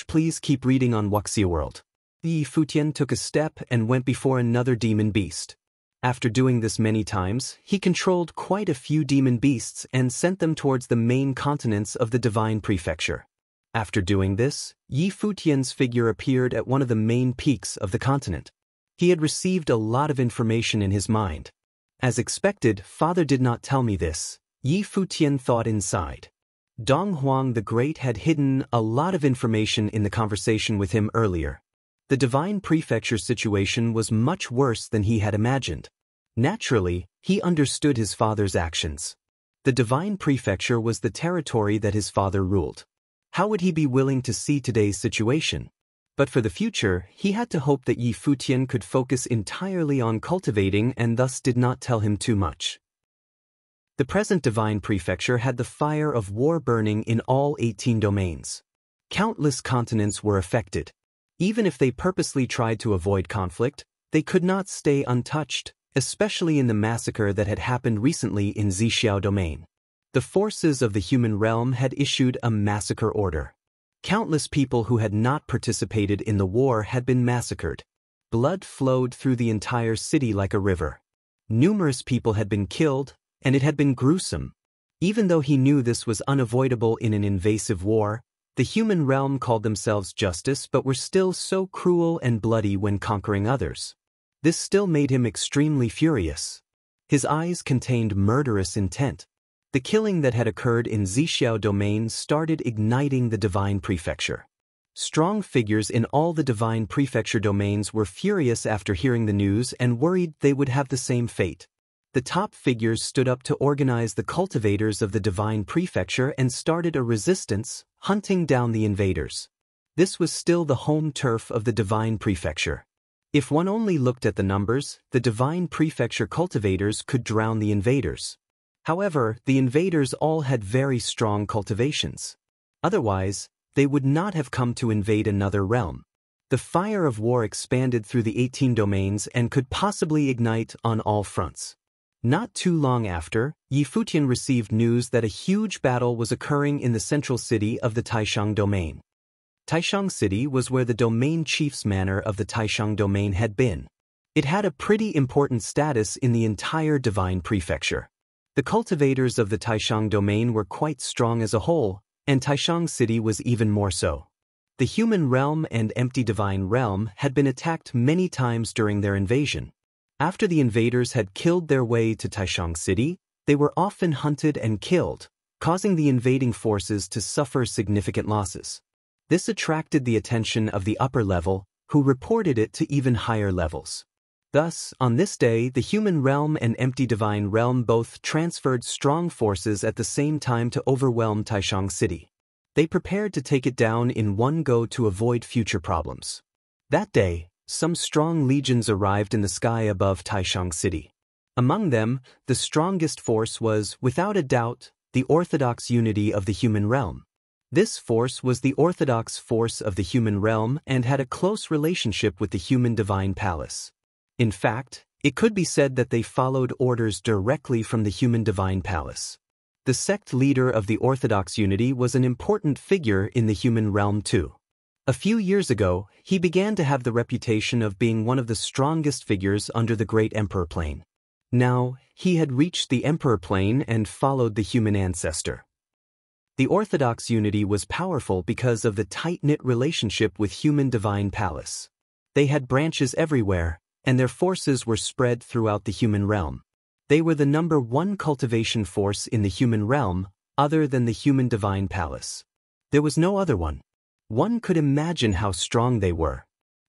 Please keep reading on Wuxia World. Futian took a step and went before another demon beast. After doing this many times, he controlled quite a few demon beasts and sent them towards the main continents of the Divine Prefecture. After doing this, Futian's figure appeared at one of the main peaks of the continent. He had received a lot of information in his mind. As expected, Father did not tell me this, Futian thought inside. Dong Huang the Great had hidden a lot of information in the conversation with him earlier. The Divine Prefecture situation was much worse than he had imagined. Naturally, he understood his father's actions. The Divine Prefecture was the territory that his father ruled. How would he be willing to see today's situation? But for the future, he had to hope that Futian could focus entirely on cultivating and thus did not tell him too much. The present Divine Prefecture had the fire of war burning in all 18 domains. Countless continents were affected. Even if they purposely tried to avoid conflict, they could not stay untouched, especially in the massacre that had happened recently in Zixiao domain. The forces of the human realm had issued a massacre order. Countless people who had not participated in the war had been massacred. Blood flowed through the entire city like a river. Numerous people had been killed, and it had been gruesome. Even though he knew this was unavoidable in an invasive war, the human realm called themselves justice but were still so cruel and bloody when conquering others. This still made him extremely furious. His eyes contained murderous intent. The killing that had occurred in Zixiao domain started igniting the Divine Prefecture. Strong figures in all the Divine Prefecture domains were furious after hearing the news and worried they would have the same fate. The top figures stood up to organize the cultivators of the Divine Prefecture and started a resistance, hunting down the invaders. This was still the home turf of the Divine Prefecture. If one only looked at the numbers, the Divine Prefecture cultivators could drown the invaders. However, the invaders all had very strong cultivations. Otherwise, they would not have come to invade another realm. The fire of war expanded through the 18 domains and could possibly ignite on all fronts. Not too long after, Futian received news that a huge battle was occurring in the central city of the Taishang domain. Taishang City was where the domain chief's manor of the Taishang domain had been. It had a pretty important status in the entire Divine Prefecture. The cultivators of the Taishang domain were quite strong as a whole, and Taishang City was even more so. The human realm and empty divine realm had been attacked many times during their invasion. After the invaders had killed their way to Taishang City, they were often hunted and killed, causing the invading forces to suffer significant losses. This attracted the attention of the upper level, who reported it to even higher levels. Thus, on this day, the human realm and empty divine realm both transferred strong forces at the same time to overwhelm Taishang City. They prepared to take it down in one go to avoid future problems. That day, some strong legions arrived in the sky above Taishang City. Among them, the strongest force was, without a doubt, the orthodox unity of the human realm. This force was the orthodox force of the human realm and had a close relationship with the human divine palace. In fact, it could be said that they followed orders directly from the human divine palace. The sect leader of the Orthodox unity was an important figure in the human realm too. A few years ago, he began to have the reputation of being one of the strongest figures under the great emperor plane. Now, he had reached the emperor plane and followed the human ancestor. The Orthodox unity was powerful because of the tight-knit relationship with human divine palace. They had branches everywhere, and their forces were spread throughout the human realm. They were the number one cultivation force in the human realm, other than the human divine palace. There was no other one. One could imagine how strong they were.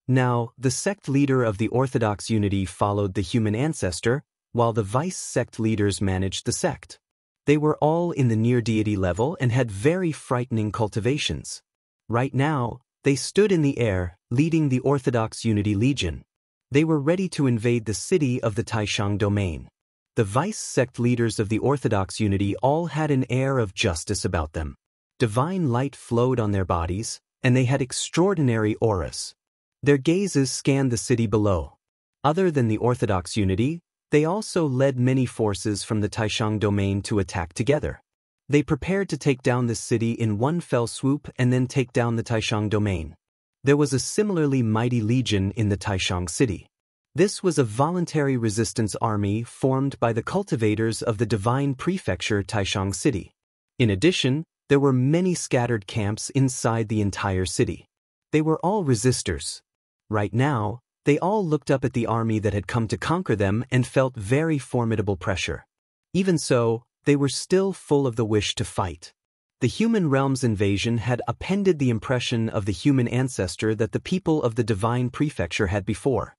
Now, the sect leader of the Orthodox unity followed the human ancestor, while the vice sect leaders managed the sect. They were all in the near-deity level and had very frightening cultivations. Right now, they stood in the air, leading the Orthodox Unity Legion. They were ready to invade the city of the Taishang domain. The vice sect leaders of the Orthodox Unity all had an air of justice about them. Divine light flowed on their bodies, and they had extraordinary auras. Their gazes scanned the city below. Other than the Orthodox Unity, they also led many forces from the Taishang domain to attack together. They prepared to take down this city in one fell swoop and then take down the Taishang domain. There was a similarly mighty legion in the Taishang city. This was a voluntary resistance army formed by the cultivators of the divine prefecture Taishang city. In addition, there were many scattered camps inside the entire city. They were all resistors. Right now, they all looked up at the army that had come to conquer them and felt very formidable pressure. Even so, they were still full of the wish to fight. The human realm's invasion had appended the impression of the human ancestor that the people of the divine prefecture had before.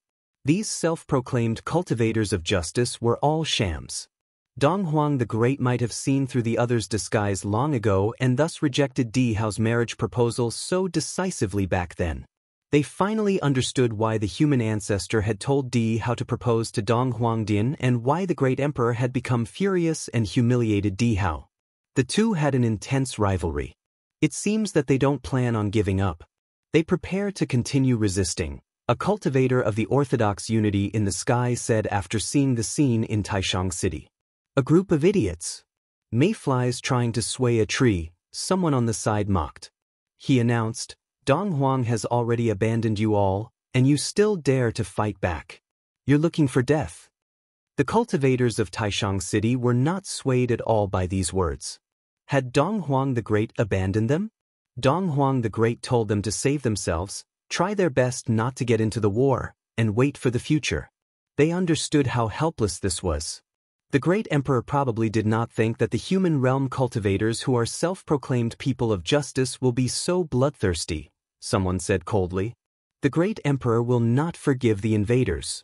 These self-proclaimed cultivators of justice were all shams. Dong Huang the Great might have seen through the other's disguise long ago and thus rejected Di Hao's marriage proposal so decisively back then. They finally understood why the human ancestor had told Di Hao to propose to Dong Huangdian and why the great emperor had become furious and humiliated Di Hao. The two had an intense rivalry. It seems that they don't plan on giving up. They prepare to continue resisting, a cultivator of the Orthodox unity in the sky said after seeing the scene in Taishang city. A group of idiots. Mayflies trying to sway a tree, someone on the side mocked. He announced, Dong Huang has already abandoned you all, and you still dare to fight back. You're looking for death. The cultivators of Taishang city were not swayed at all by these words. Had Dong Huang the Great abandoned them? Dong Huang the Great told them to save themselves, try their best not to get into the war, and wait for the future. They understood how helpless this was. The great emperor probably did not think that the human realm cultivators who are self-proclaimed people of justice will be so bloodthirsty. Someone said coldly. The great emperor will not forgive the invaders.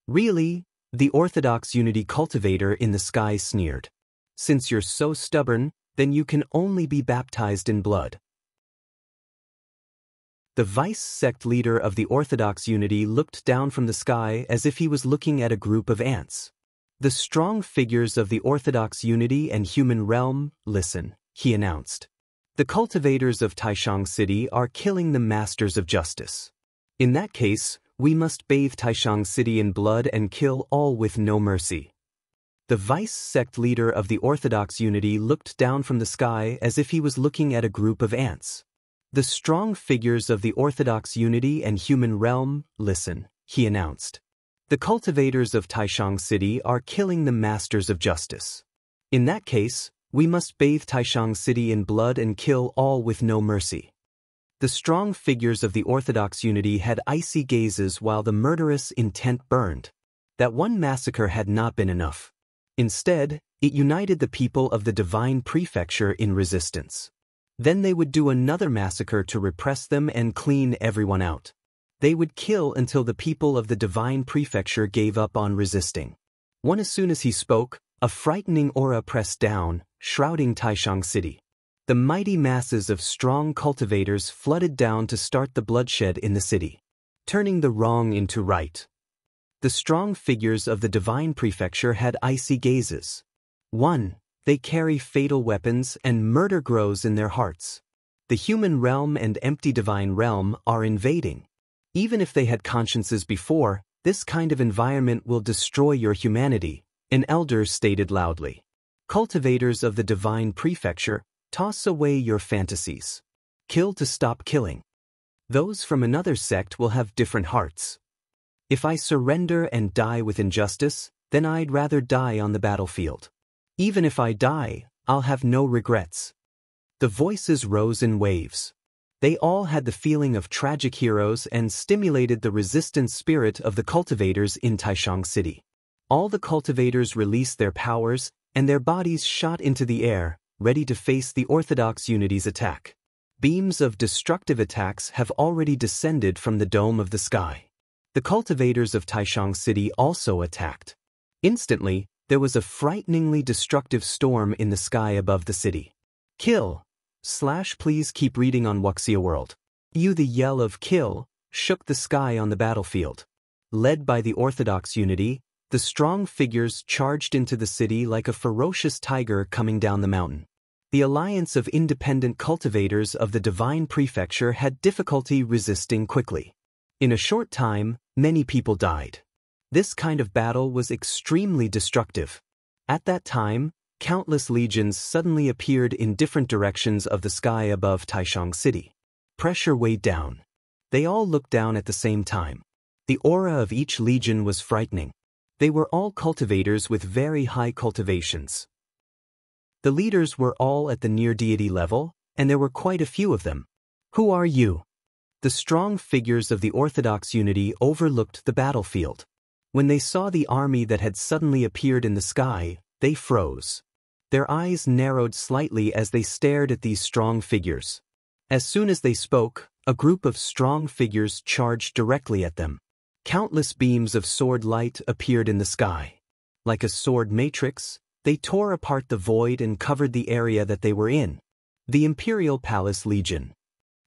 Really? The Orthodox unity cultivator in the sky sneered. Since you're so stubborn, then you can only be baptized in blood. The vice sect leader of the Orthodox unity looked down from the sky as if he was looking at a group of ants. The strong figures of the Orthodox unity and human realm, listen, he announced. The cultivators of Taishang city are killing the masters of justice. In that case, we must bathe Taishang city in blood and kill all with no mercy. The vice sect leader of the Orthodox unity looked down from the sky as if he was looking at a group of ants. The strong figures of the Orthodox unity and human realm, listen, he announced. The cultivators of Taishang city are killing the masters of justice. In that case, we must bathe Taishang city in blood and kill all with no mercy. The strong figures of the Orthodox unity had icy gazes while the murderous intent burned. That one massacre had not been enough. Instead, it united the people of the divine prefecture in resistance. Then they would do another massacre to repress them and clean everyone out. They would kill until the people of the divine prefecture gave up on resisting. As soon as he spoke, a frightening aura pressed down, shrouding Taishang city. The mighty masses of strong cultivators flooded down to start the bloodshed in the city, turning the wrong into right. The strong figures of the divine prefecture had icy gazes. 1. They carry fatal weapons and murder grows in their hearts. The human realm and empty divine realm are invading. Even if they had consciences before, this kind of environment will destroy your humanity, an elder stated loudly. Cultivators of the divine prefecture, toss away your fantasies. Kill to stop killing. Those from another sect will have different hearts. If I surrender and die with injustice, then I'd rather die on the battlefield. Even if I die, I'll have no regrets. The voices rose in waves. They all had the feeling of tragic heroes and stimulated the resistance spirit of the cultivators in Taishang City. All the cultivators released their powers, and their bodies shot into the air, ready to face the Orthodox Unity's attack. Beams of destructive attacks have already descended from the dome of the sky. The cultivators of Taishang City also attacked. Instantly, there was a frighteningly destructive storm in the sky above the city. Kill! Please keep reading on Wuxia World. The yell of kill shook the sky on the battlefield. Led by the Orthodox Unity, the strong figures charged into the city like a ferocious tiger coming down the mountain. The alliance of independent cultivators of the divine prefecture had difficulty resisting quickly. In a short time, many people died. This kind of battle was extremely destructive. At that time, countless legions suddenly appeared in different directions of the sky above Taishang City. Pressure weighed down. They all looked down at the same time. The aura of each legion was frightening. They were all cultivators with very high cultivations. The leaders were all at the near-deity level, and there were quite a few of them. Who are you? The strong figures of the Orthodox Unity overlooked the battlefield. When they saw the army that had suddenly appeared in the sky, they froze. Their eyes narrowed slightly as they stared at these strong figures. As soon as they spoke, a group of strong figures charged directly at them. Countless beams of sword light appeared in the sky. Like a sword matrix, they tore apart the void and covered the area that they were in. The Imperial Palace Legion.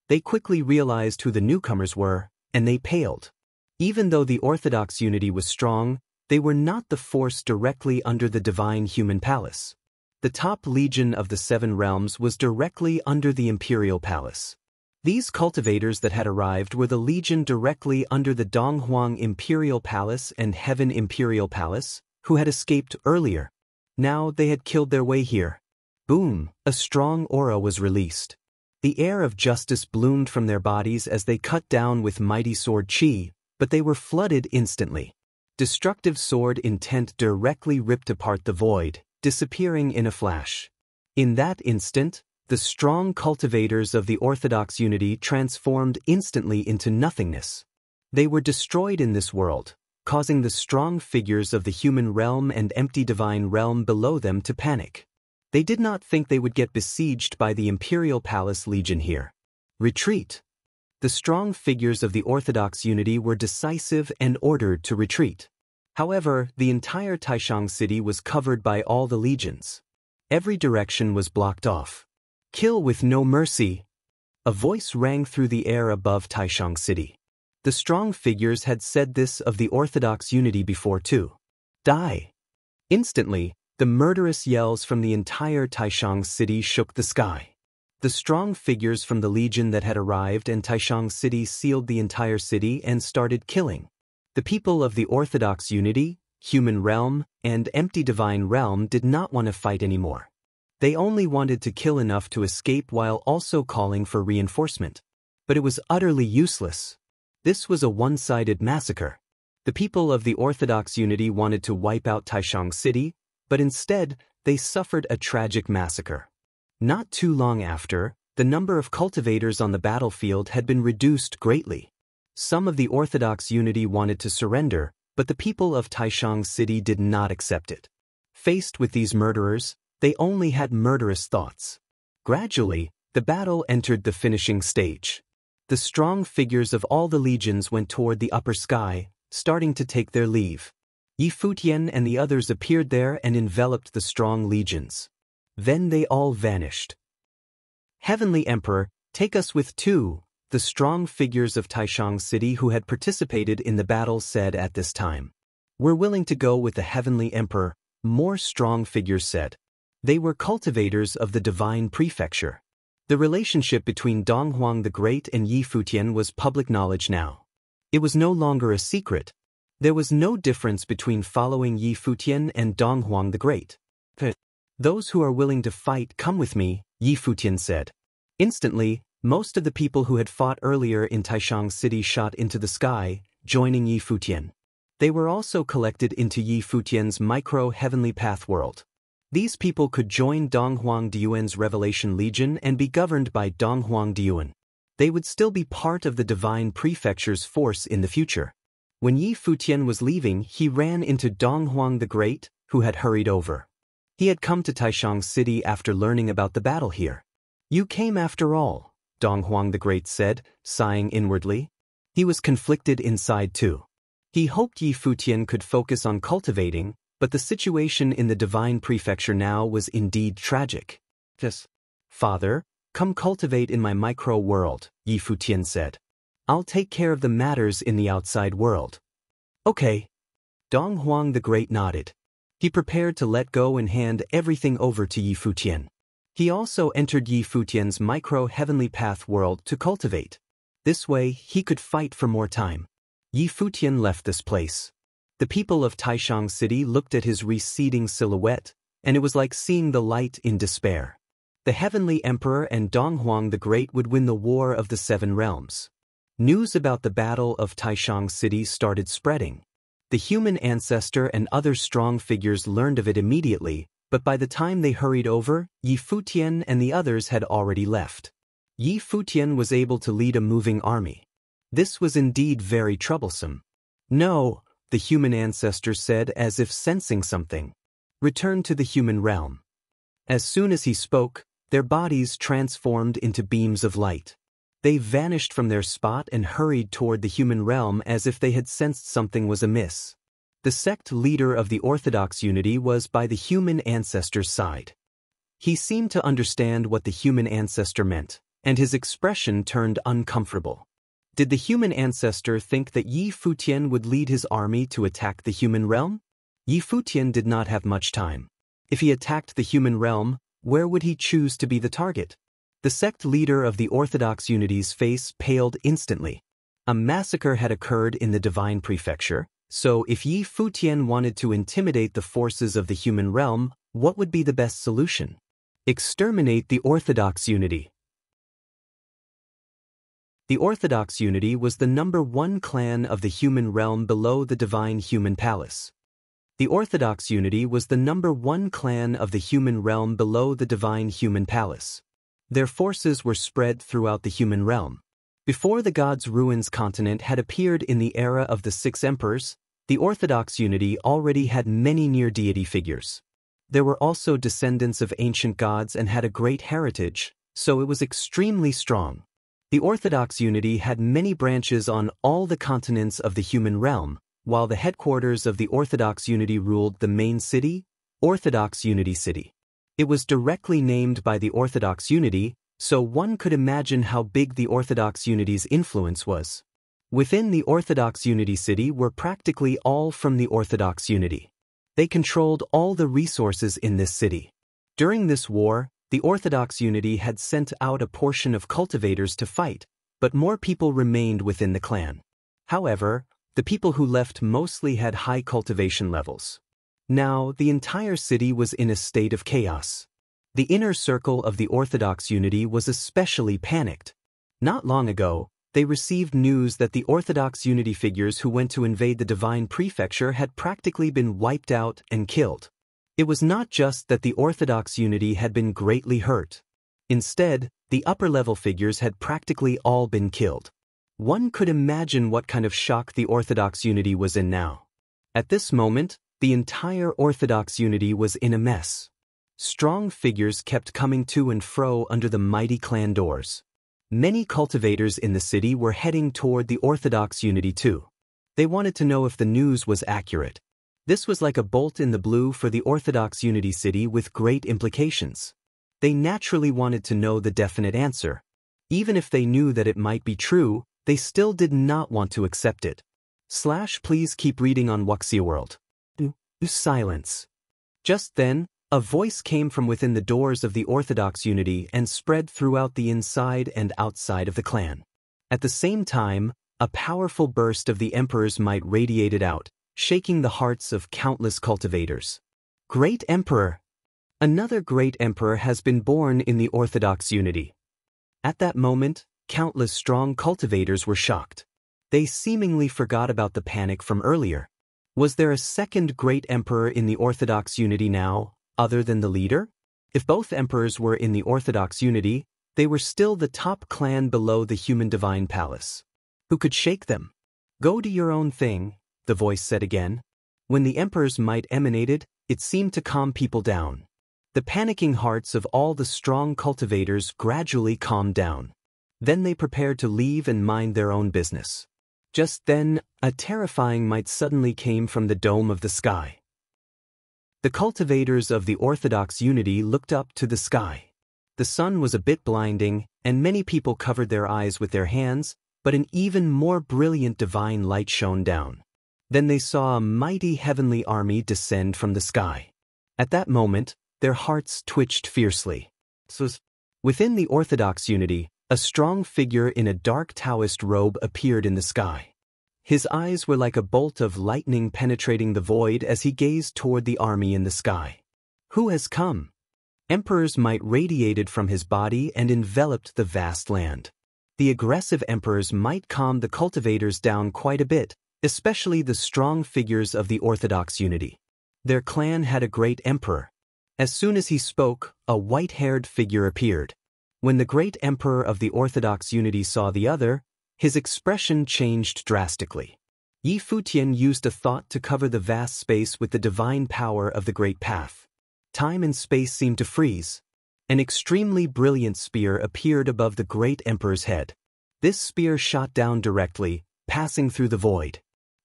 They quickly realized who the newcomers were, and they paled. Even though the Orthodox Unity was strong, they were not the force directly under the divine human palace. The top legion of the Seven Realms was directly under the Imperial Palace. These cultivators that had arrived were the legion directly under the Donghuang Imperial Palace and Heaven Imperial Palace, who had escaped earlier. Now they had killed their way here. Boom! A strong aura was released. The air of justice bloomed from their bodies as they cut down with mighty sword chi, but they were flooded instantly. Destructive sword intent directly ripped apart the void, disappearing in a flash. In that instant, the strong cultivators of the Orthodox Unity transformed instantly into nothingness. They were destroyed in this world, causing the strong figures of the human realm and empty divine realm below them to panic. They did not think they would get besieged by the Imperial Palace Legion here. Retreat! The strong figures of the Orthodox Unity were decisive and ordered to retreat. However, the entire Taishang City was covered by all the legions. Every direction was blocked off. Kill with no mercy! A voice rang through the air above Taishang City. The strong figures had said this of the Orthodox Unity before too. Die! Instantly, the murderous yells from the entire Taishang City shook the sky. The strong figures from the legion that had arrived and Taishang City sealed the entire city and started killing. The people of the Orthodox Unity, Human Realm, and Empty Divine Realm did not want to fight anymore. They only wanted to kill enough to escape while also calling for reinforcement. But it was utterly useless. This was a one-sided massacre. The people of the Orthodox Unity wanted to wipe out Taishang City, but instead, they suffered a tragic massacre. Not too long after, the number of cultivators on the battlefield had been reduced greatly. Some of the Orthodox Unity wanted to surrender, but the people of Taishang City did not accept it. Faced with these murderers, they only had murderous thoughts. Gradually, the battle entered the finishing stage. The strong figures of all the legions went toward the upper sky, starting to take their leave. Futian and the others appeared there and enveloped the strong legions. Then they all vanished. Heavenly Emperor, take us with two, the strong figures of Taishang City who had participated in the battle said at this time. We're willing to go with the Heavenly Emperor, more strong figures said. They were cultivators of the divine prefecture. The relationship between Donghuang the Great and Futian was public knowledge now. It was no longer a secret. There was no difference between following Futian and Donghuang the Great. Those who are willing to fight come with me, Yi Futian said. Instantly, most of the people who had fought earlier in Taishang City shot into the sky, joining Yi Futian. They were also collected into Yi Futian's micro-heavenly path world. These people could join Donghuang Diyuan's Revelation Legion and be governed by Donghuang Diyuan. They would still be part of the Divine Prefecture's force in the future. When Yi Futian was leaving, he ran into Donghuang the Great, who had hurried over. He had come to Taishang City after learning about the battle here. "You came after all," Donghuang the Great said, sighing inwardly. He was conflicted inside too. He hoped Yi Futian could focus on cultivating, but the situation in the Divine Prefecture now was indeed tragic. "Yes, Father, come cultivate in my micro-world," Yi Futian said. "I'll take care of the matters in the outside world." "Okay." Donghuang the Great nodded. He prepared to let go and hand everything over to Yi Futian. He also entered Yi Futian's micro-heavenly path world to cultivate. This way, he could fight for more time. Yi Futian left this place. The people of Taishang City looked at his receding silhouette, and it was like seeing the light in despair. The Heavenly Emperor and Donghuang the Great would win the War of the Seven Realms. News about the Battle of Taishang City started spreading. The human ancestor and other strong figures learned of it immediately, but by the time they hurried over, Yi Futian and the others had already left. Yi Futian was able to lead a moving army. This was indeed very troublesome. "No," the human ancestor said as if sensing something. "Return to the human realm." As soon as he spoke, their bodies transformed into beams of light. They vanished from their spot and hurried toward the human realm as if they had sensed something was amiss. The sect leader of the Orthodox Unity was by the human ancestor's side. He seemed to understand what the human ancestor meant, and his expression turned uncomfortable. Did the human ancestor think that Yi Futian would lead his army to attack the human realm? Yi Futian did not have much time. If he attacked the human realm, where would he choose to be the target? The sect leader of the Orthodox Unity's face paled instantly. A massacre had occurred in the Divine Prefecture, so if Yi Futian wanted to intimidate the forces of the human realm, what would be the best solution? Exterminate the Orthodox Unity. The Orthodox Unity was the #1 clan of the human realm below the Divine Human Palace. The Orthodox Unity was the #1 clan of the human realm below the Divine Human Palace. Their forces were spread throughout the human realm. Before the Gods' Ruins continent had appeared in the era of the Six Emperors, the Orthodox Unity already had many near-deity figures. There were also descendants of ancient gods and had a great heritage, so it was extremely strong. The Orthodox Unity had many branches on all the continents of the human realm, while the headquarters of the Orthodox Unity ruled the main city, Orthodox Unity City. It was directly named by the Orthodox Unity, so one could imagine how big the Orthodox Unity's influence was. Within the Orthodox Unity City were practically all from the Orthodox Unity. They controlled all the resources in this city. During this war, the Orthodox Unity had sent out a portion of cultivators to fight, but more people remained within the clan. However, the people who left mostly had high cultivation levels. Now, the entire city was in a state of chaos. The inner circle of the Orthodox Unity was especially panicked. Not long ago, they received news that the Orthodox Unity figures who went to invade the Divine Prefecture had practically been wiped out and killed. It was not just that the Orthodox Unity had been greatly hurt. Instead, the upper-level figures had practically all been killed. One could imagine what kind of shock the Orthodox Unity was in now. At this moment, the entire Orthodox Unity was in a mess. Strong figures kept coming to and fro under the mighty clan doors. Many cultivators in the city were heading toward the Orthodox Unity too. They wanted to know if the news was accurate. This was like a bolt in the blue for the Orthodox Unity City with great implications. They naturally wanted to know the definite answer. Even if they knew that it might be true, they still did not want to accept it. Please keep reading on Wuxia World. Silence. Just then, a voice came from within the doors of the Orthodox Unity and spread throughout the inside and outside of the clan. At the same time, a powerful burst of the Emperor's might radiated out, shaking the hearts of countless cultivators. "Great Emperor!" Another great emperor has been born in the Orthodox unity. At that moment, countless strong cultivators were shocked. They seemingly forgot about the panic from earlier. Was there a second great emperor in the Orthodox unity now, other than the leader? If both emperors were in the Orthodox unity, they were still the top clan below the human divine palace. Who could shake them? Go do your own thing, the voice said again. When the emperor's might emanated, it seemed to calm people down. The panicking hearts of all the strong cultivators gradually calmed down. Then they prepared to leave and mind their own business. Just then, a terrifying might suddenly came from the dome of the sky. The cultivators of the Orthodox unity looked up to the sky. The sun was a bit blinding, and many people covered their eyes with their hands, but an even more brilliant divine light shone down. Then they saw a mighty heavenly army descend from the sky. At that moment, their hearts twitched fiercely. Within the Orthodox unity, a strong figure in a dark Taoist robe appeared in the sky. His eyes were like a bolt of lightning penetrating the void as he gazed toward the army in the sky. Who has come? Emperor's might radiated from his body and enveloped the vast land. The aggressive emperor's might calmed the cultivators down quite a bit, especially the strong figures of the Orthodox unity. Their clan had a great emperor. As soon as he spoke, a white-haired figure appeared. When the great emperor of the Orthodox unity saw the other, his expression changed drastically. Futian used a thought to cover the vast space with the divine power of the great path. Time and space seemed to freeze. An extremely brilliant spear appeared above the great emperor's head. This spear shot down directly, passing through the void.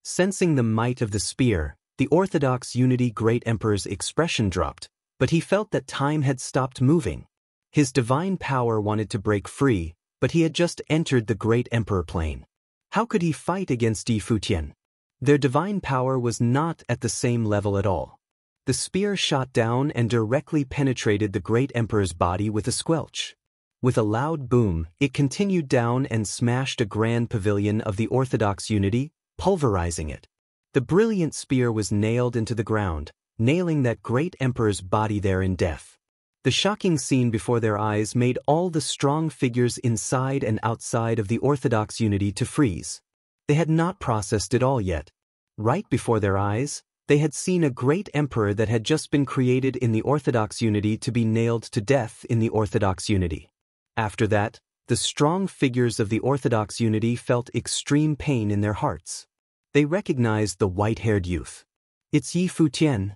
Sensing the might of the spear, the Orthodox unity great emperor's expression dropped, but he felt that time had stopped moving. His divine power wanted to break free, but he had just entered the great emperor plane. How could he fight against Futian? Their divine power was not at the same level at all. The spear shot down and directly penetrated the great emperor's body with a squelch. With a loud boom, it continued down and smashed a grand pavilion of the Orthodox unity, pulverizing it. The brilliant spear was nailed into the ground, nailing that great emperor's body there in death. The shocking scene before their eyes made all the strong figures inside and outside of the Orthodox unity to freeze. They had not processed it all yet. Right before their eyes, they had seen a great emperor that had just been created in the Orthodox unity to be nailed to death in the Orthodox unity. After that, the strong figures of the Orthodox unity felt extreme pain in their hearts. They recognized the white-haired youth. It's Futian.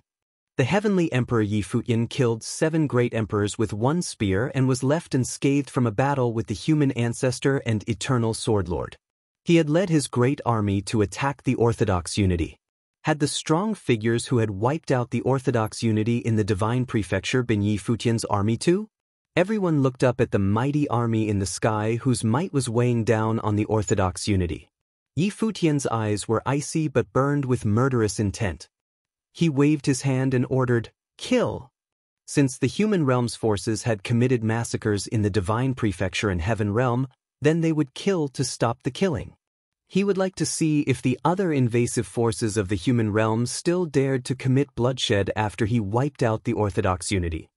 The heavenly emperor Futian killed 7 great emperors with one spear and was left unscathed from a battle with the human ancestor and eternal sword lord. He had led his great army to attack the Orthodox unity. Had the strong figures who had wiped out the Orthodox unity in the divine prefecture been Futian's army too? Everyone looked up at the mighty army in the sky whose might was weighing down on the Orthodox unity. Futian's eyes were icy but burned with murderous intent. He waved his hand and ordered, "Kill!" Since the human realm's forces had committed massacres in the divine prefecture and heaven realm, then they would kill to stop the killing. He would like to see if the other invasive forces of the human realm still dared to commit bloodshed after he wiped out the Orthodox unity.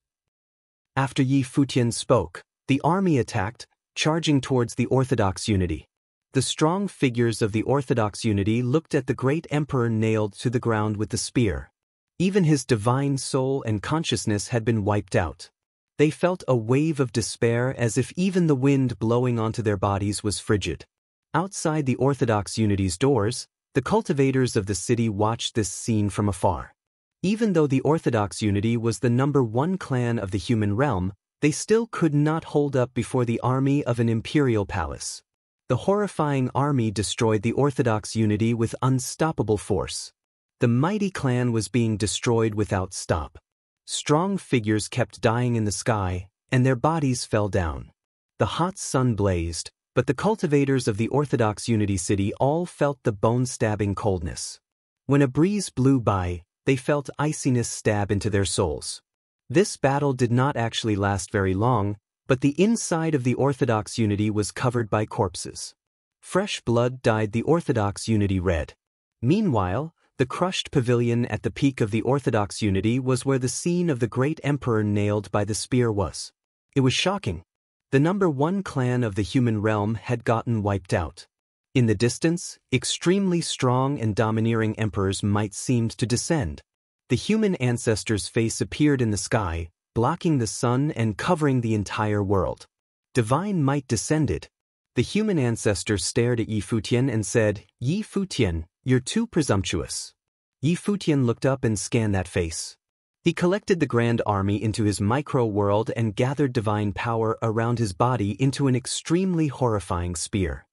After Futian spoke, the army attacked, charging towards the Orthodox unity. The strong figures of the Orthodox unity looked at the great emperor nailed to the ground with the spear. Even his divine soul and consciousness had been wiped out. They felt a wave of despair as if even the wind blowing onto their bodies was frigid. Outside the Orthodox unity's doors, the cultivators of the city watched this scene from afar. Even though the Orthodox unity was the #1 clan of the human realm, they still could not hold up before the army of an imperial palace. The horrifying army destroyed the Orthodox unity with unstoppable force. The mighty clan was being destroyed without stop. Strong figures kept dying in the sky, and their bodies fell down. The hot sun blazed, but the cultivators of the Orthodox unity city all felt the bone-stabbing coldness. When a breeze blew by, they felt iciness stab into their souls. This battle did not actually last very long, but the inside of the Orthodox unity was covered by corpses. Fresh blood dyed the Orthodox unity red. Meanwhile, The crushed pavilion at the peak of the Orthodox unity was where the scene of the great emperor nailed by the spear was. It was shocking. The #1 clan of the human realm had gotten wiped out. In the distance, extremely strong and domineering emperors' might seemed to descend. The human ancestor's face appeared in the sky, blocking the sun and covering the entire world. Divine might descended. The human ancestor stared at Yi Futian and said, "Yi Futian, you're too presumptuous." Yi Futian looked up and scanned that face. He collected the grand army into his micro-world and gathered divine power around his body into an extremely horrifying spear.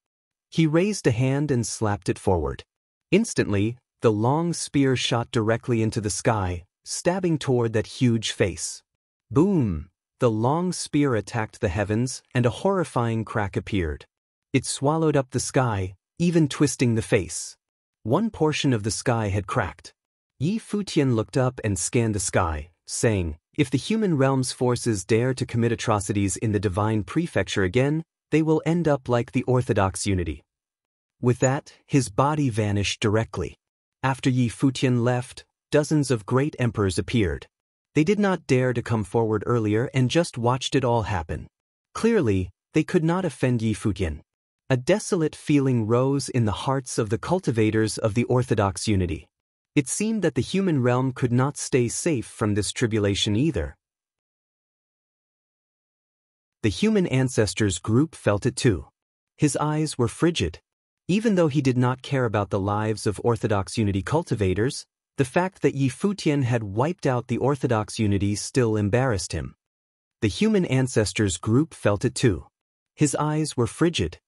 He raised a hand and slapped it forward. Instantly, the long spear shot directly into the sky, stabbing toward that huge face. Boom! The long spear attacked the heavens, and a horrifying crack appeared. It swallowed up the sky, even twisting the face. One portion of the sky had cracked. Yi Futian looked up and scanned the sky, saying, "If the human realm's forces dare to commit atrocities in the divine prefecture again, they will end up like the Orthodox unity." With that, his body vanished directly. After Yi Futian left, dozens of great emperors appeared. They did not dare to come forward earlier and just watched it all happen. Clearly, they could not offend Yi Futian. A desolate feeling rose in the hearts of the cultivators of the Orthodox unity. It seemed that the human realm could not stay safe from this tribulation either. The human ancestors group felt it too. His eyes were frigid. Even though he did not care about the lives of Orthodox unity cultivators, the fact that Yi Futian had wiped out the Orthodox unity still embarrassed him. The human ancestors group felt it too. His eyes were frigid.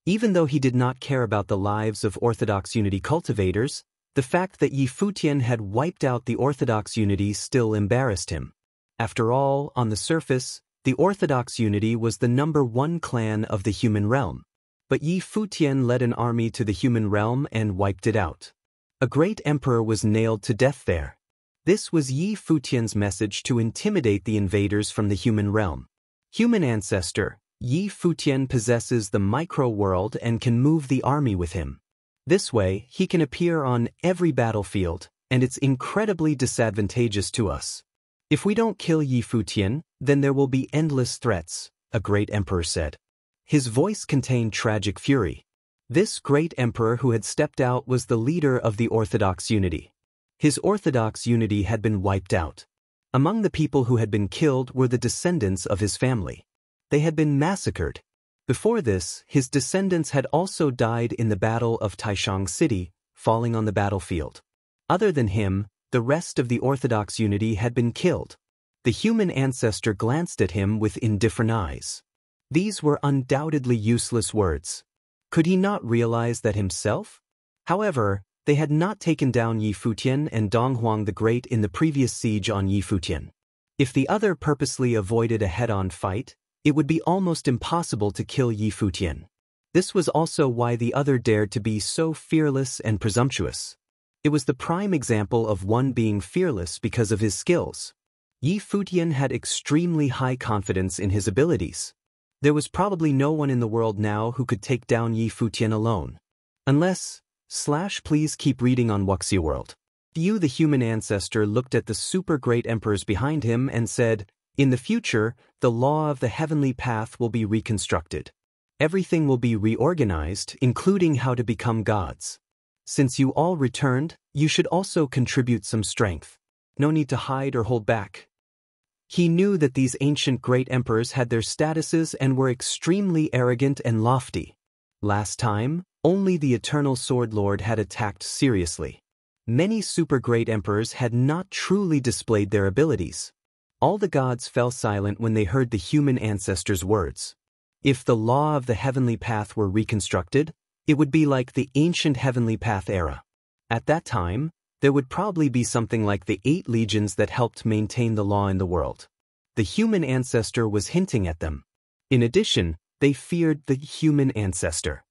Even though he did not care about the lives of Orthodox unity cultivators, the fact that Yi Futian had wiped out the Orthodox unity still embarrassed him. After all, on the surface, the Orthodox unity was the #1 clan of the human realm. But Yi Futian led an army to the human realm and wiped it out. A great emperor was nailed to death there. This was Yi Futian's message to intimidate the invaders from the human realm. Human ancestor, Yi Futian possesses the micro-world and can move the army with him. This way, he can appear on every battlefield, and it's incredibly disadvantageous to us. If we don't kill Yi Futian, then there will be endless threats, a great emperor said. His voice contained tragic fury. This great emperor who had stepped out was the leader of the Orthodox unity. His Orthodox unity had been wiped out. Among the people who had been killed were the descendants of his family. They had been massacred. Before this, his descendants had also died in the Battle of Taishang City, falling on the battlefield. Other than him, the rest of the Orthodox unity had been killed. The human ancestor glanced at him with indifferent eyes. These were undoubtedly useless words. Could he not realize that himself? However, they had not taken down Yi Futian and Donghuang the Great in the previous siege on Yi Futian. If the other purposely avoided a head-on fight, it would be almost impossible to kill Yi Futian. This was also why the other dared to be so fearless and presumptuous. It was the prime example of one being fearless because of his skills. Yi Futian had extremely high confidence in his abilities. There was probably no one in the world now who could take down Yi Futian alone. Unless, please keep reading on Wuxia World. Yu the human ancestor looked at the super great emperors behind him and said, "In the future, the law of the heavenly path will be reconstructed. Everything will be reorganized, including how to become gods. Since you all returned, you should also contribute some strength. No need to hide or hold back." He knew that these ancient great emperors had their statuses and were extremely arrogant and lofty. Last time, only the Eternal Sword Lord had attacked seriously. Many super great emperors had not truly displayed their abilities. All the gods fell silent when they heard the human ancestors' words. If the law of the heavenly path were reconstructed, it would be like the ancient heavenly path era. At that time, there would probably be something like the 8 legions that helped maintain the law in the world. The human ancestor was hinting at them. In addition, they feared the human ancestor.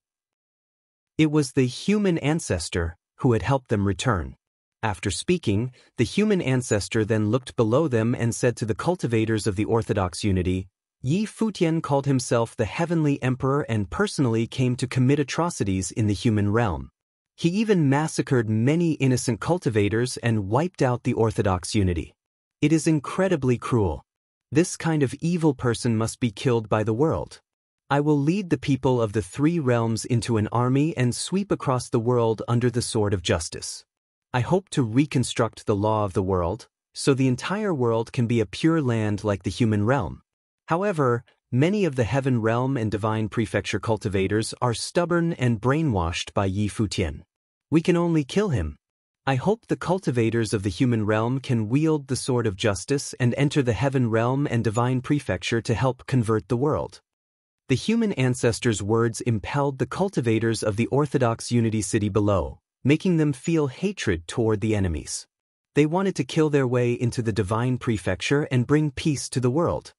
It was the human ancestor who had helped them return. After speaking, the human ancestor then looked below them and said to the cultivators of the Orthodox unity, "Yi Futian called himself the Heavenly Emperor and personally came to commit atrocities in the human realm. He even massacred many innocent cultivators and wiped out the Orthodox unity. It is incredibly cruel. This kind of evil person must be killed by the world. I will lead the people of the three realms into an army and sweep across the world under the sword of justice. I hope to reconstruct the law of the world, so the entire world can be a pure land like the human realm. However, many of the heaven realm and divine prefecture cultivators are stubborn and brainwashed by Yi Futian. We can only kill him. I hope the cultivators of the human realm can wield the sword of justice and enter the heaven realm and divine prefecture to help convert the world. The human ancestors' words impelled the cultivators of the Orthodox Unity City below, making them feel hatred toward the enemies. They wanted to kill their way into the divine prefecture and bring peace to the world.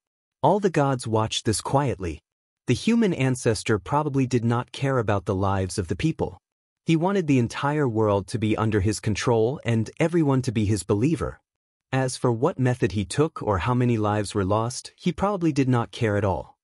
All the gods watched this quietly. The human ancestor probably did not care about the lives of the people. He wanted the entire world to be under his control and everyone to be his believer. As for what method he took or how many lives were lost, he probably did not care at all.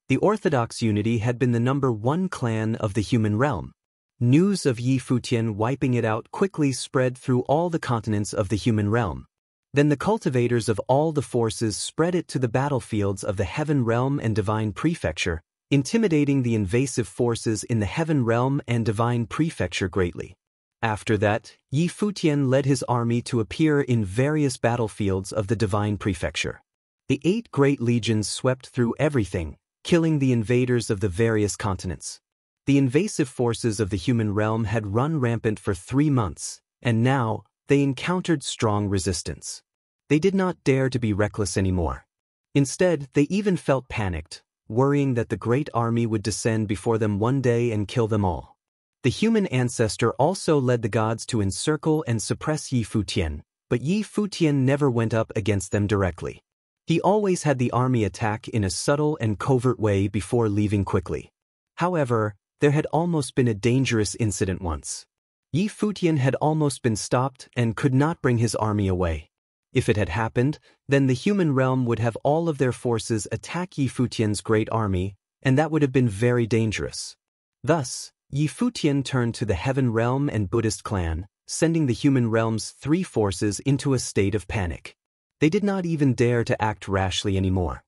The Orthodox Unity had been the #1 clan of the human realm. News of Yi Futian wiping it out quickly spread through all the continents of the human realm. Then the cultivators of all the forces spread it to the battlefields of the heaven realm and divine prefecture, intimidating the invasive forces in the heaven realm and divine prefecture greatly. After that, Yi Futian led his army to appear in various battlefields of the divine prefecture. The 8 great legions swept through everything, killing the invaders of the various continents. The invasive forces of the human realm had run rampant for 3 months, and now they encountered strong resistance. They did not dare to be reckless anymore. Instead, they even felt panicked, worrying that the great army would descend before them one day and kill them all. The human ancestor also led the gods to encircle and suppress Yi Futian, but Yi Futian never went up against them directly. He always had the army attack in a subtle and covert way before leaving quickly. However, there had almost been a dangerous incident once. Yi Futian had almost been stopped and could not bring his army away. If it had happened, then the human realm would have all of their forces attack Yi Futian's great army, and that would have been very dangerous. Thus, Yi Futian turned to the heaven realm and Buddhist clan, sending the human realm's 3 forces into a state of panic. They did not even dare to act rashly anymore.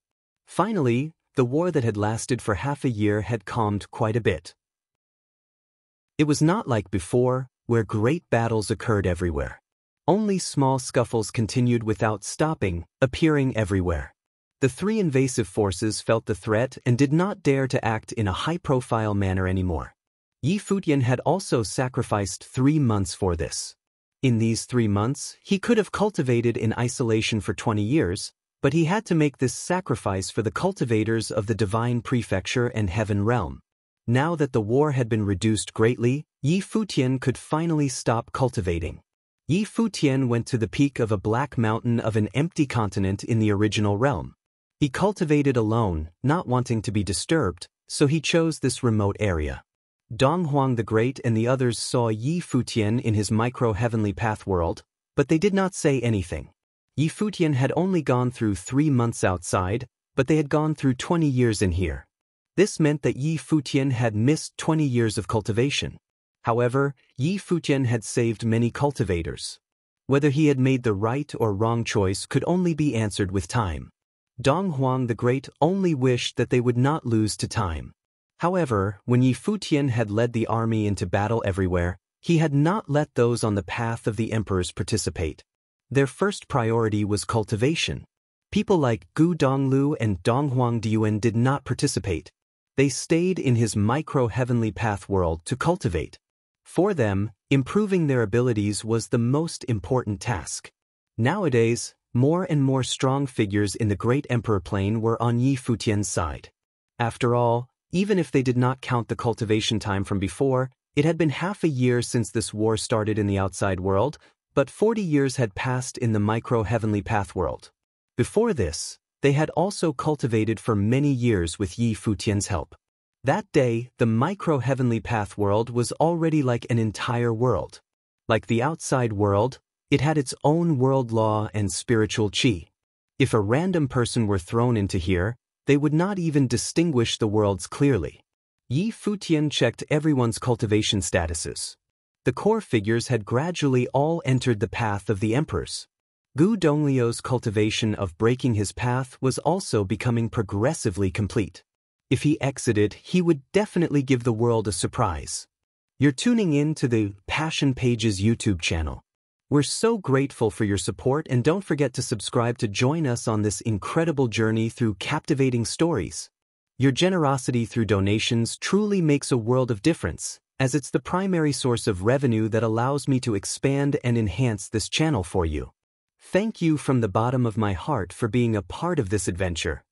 Finally, the war that had lasted for half a year had calmed quite a bit. It was not like before, where great battles occurred everywhere. Only small scuffles continued without stopping, appearing everywhere. The 3 invasive forces felt the threat and did not dare to act in a high-profile manner anymore. Yi Futian had also sacrificed 3 months for this. In these 3 months, he could have cultivated in isolation for 20 years, but he had to make this sacrifice for the cultivators of the divine prefecture and heaven realm. Now that the war had been reduced greatly, Yi Futian could finally stop cultivating. Yi Futian went to the peak of a black mountain of an empty continent in the original realm. He cultivated alone, not wanting to be disturbed, so he chose this remote area. Donghuang the Great and the others saw Yi Futian in his micro-heavenly path world, but they did not say anything. Yi Futian had only gone through 3 months outside, but they had gone through 20 years in here. This meant that Yi Futian had missed 20 years of cultivation. However, Yi Futian had saved many cultivators. Whether he had made the right or wrong choice could only be answered with time. Donghuang the Great only wished that they would not lose to time. However, when Yi Futian had led the army into battle everywhere, he had not let those on the path of the emperors participate. Their first priority was cultivation. People like Gu Donglu and Donghuang Diuan did not participate. They stayed in his micro-heavenly path world to cultivate. For them, improving their abilities was the most important task. Nowadays, more and more strong figures in the Great Emperor Plane were on Yi Futian's side. After all, even if they did not count the cultivation time from before, it had been half a year since this war started in the outside world, but 40 years had passed in the micro-heavenly path world. Before this, they had also cultivated for many years with Yi Futian's help. That day, the micro-heavenly path world was already like an entire world. Like the outside world, it had its own world law and spiritual qi. If a random person were thrown into here, they would not even distinguish the worlds clearly. Yi Futian checked everyone's cultivation statuses. The core figures had gradually all entered the path of the emperors. Gu Donglio's cultivation of breaking his path was also becoming progressively complete. If he exited, he would definitely give the world a surprise. You're tuning in to the Passion Pages YouTube channel. We're so grateful for your support, and don't forget to subscribe to join us on this incredible journey through captivating stories. Your generosity through donations truly makes a world of difference, as it's the primary source of revenue that allows me to expand and enhance this channel for you. Thank you from the bottom of my heart for being a part of this adventure.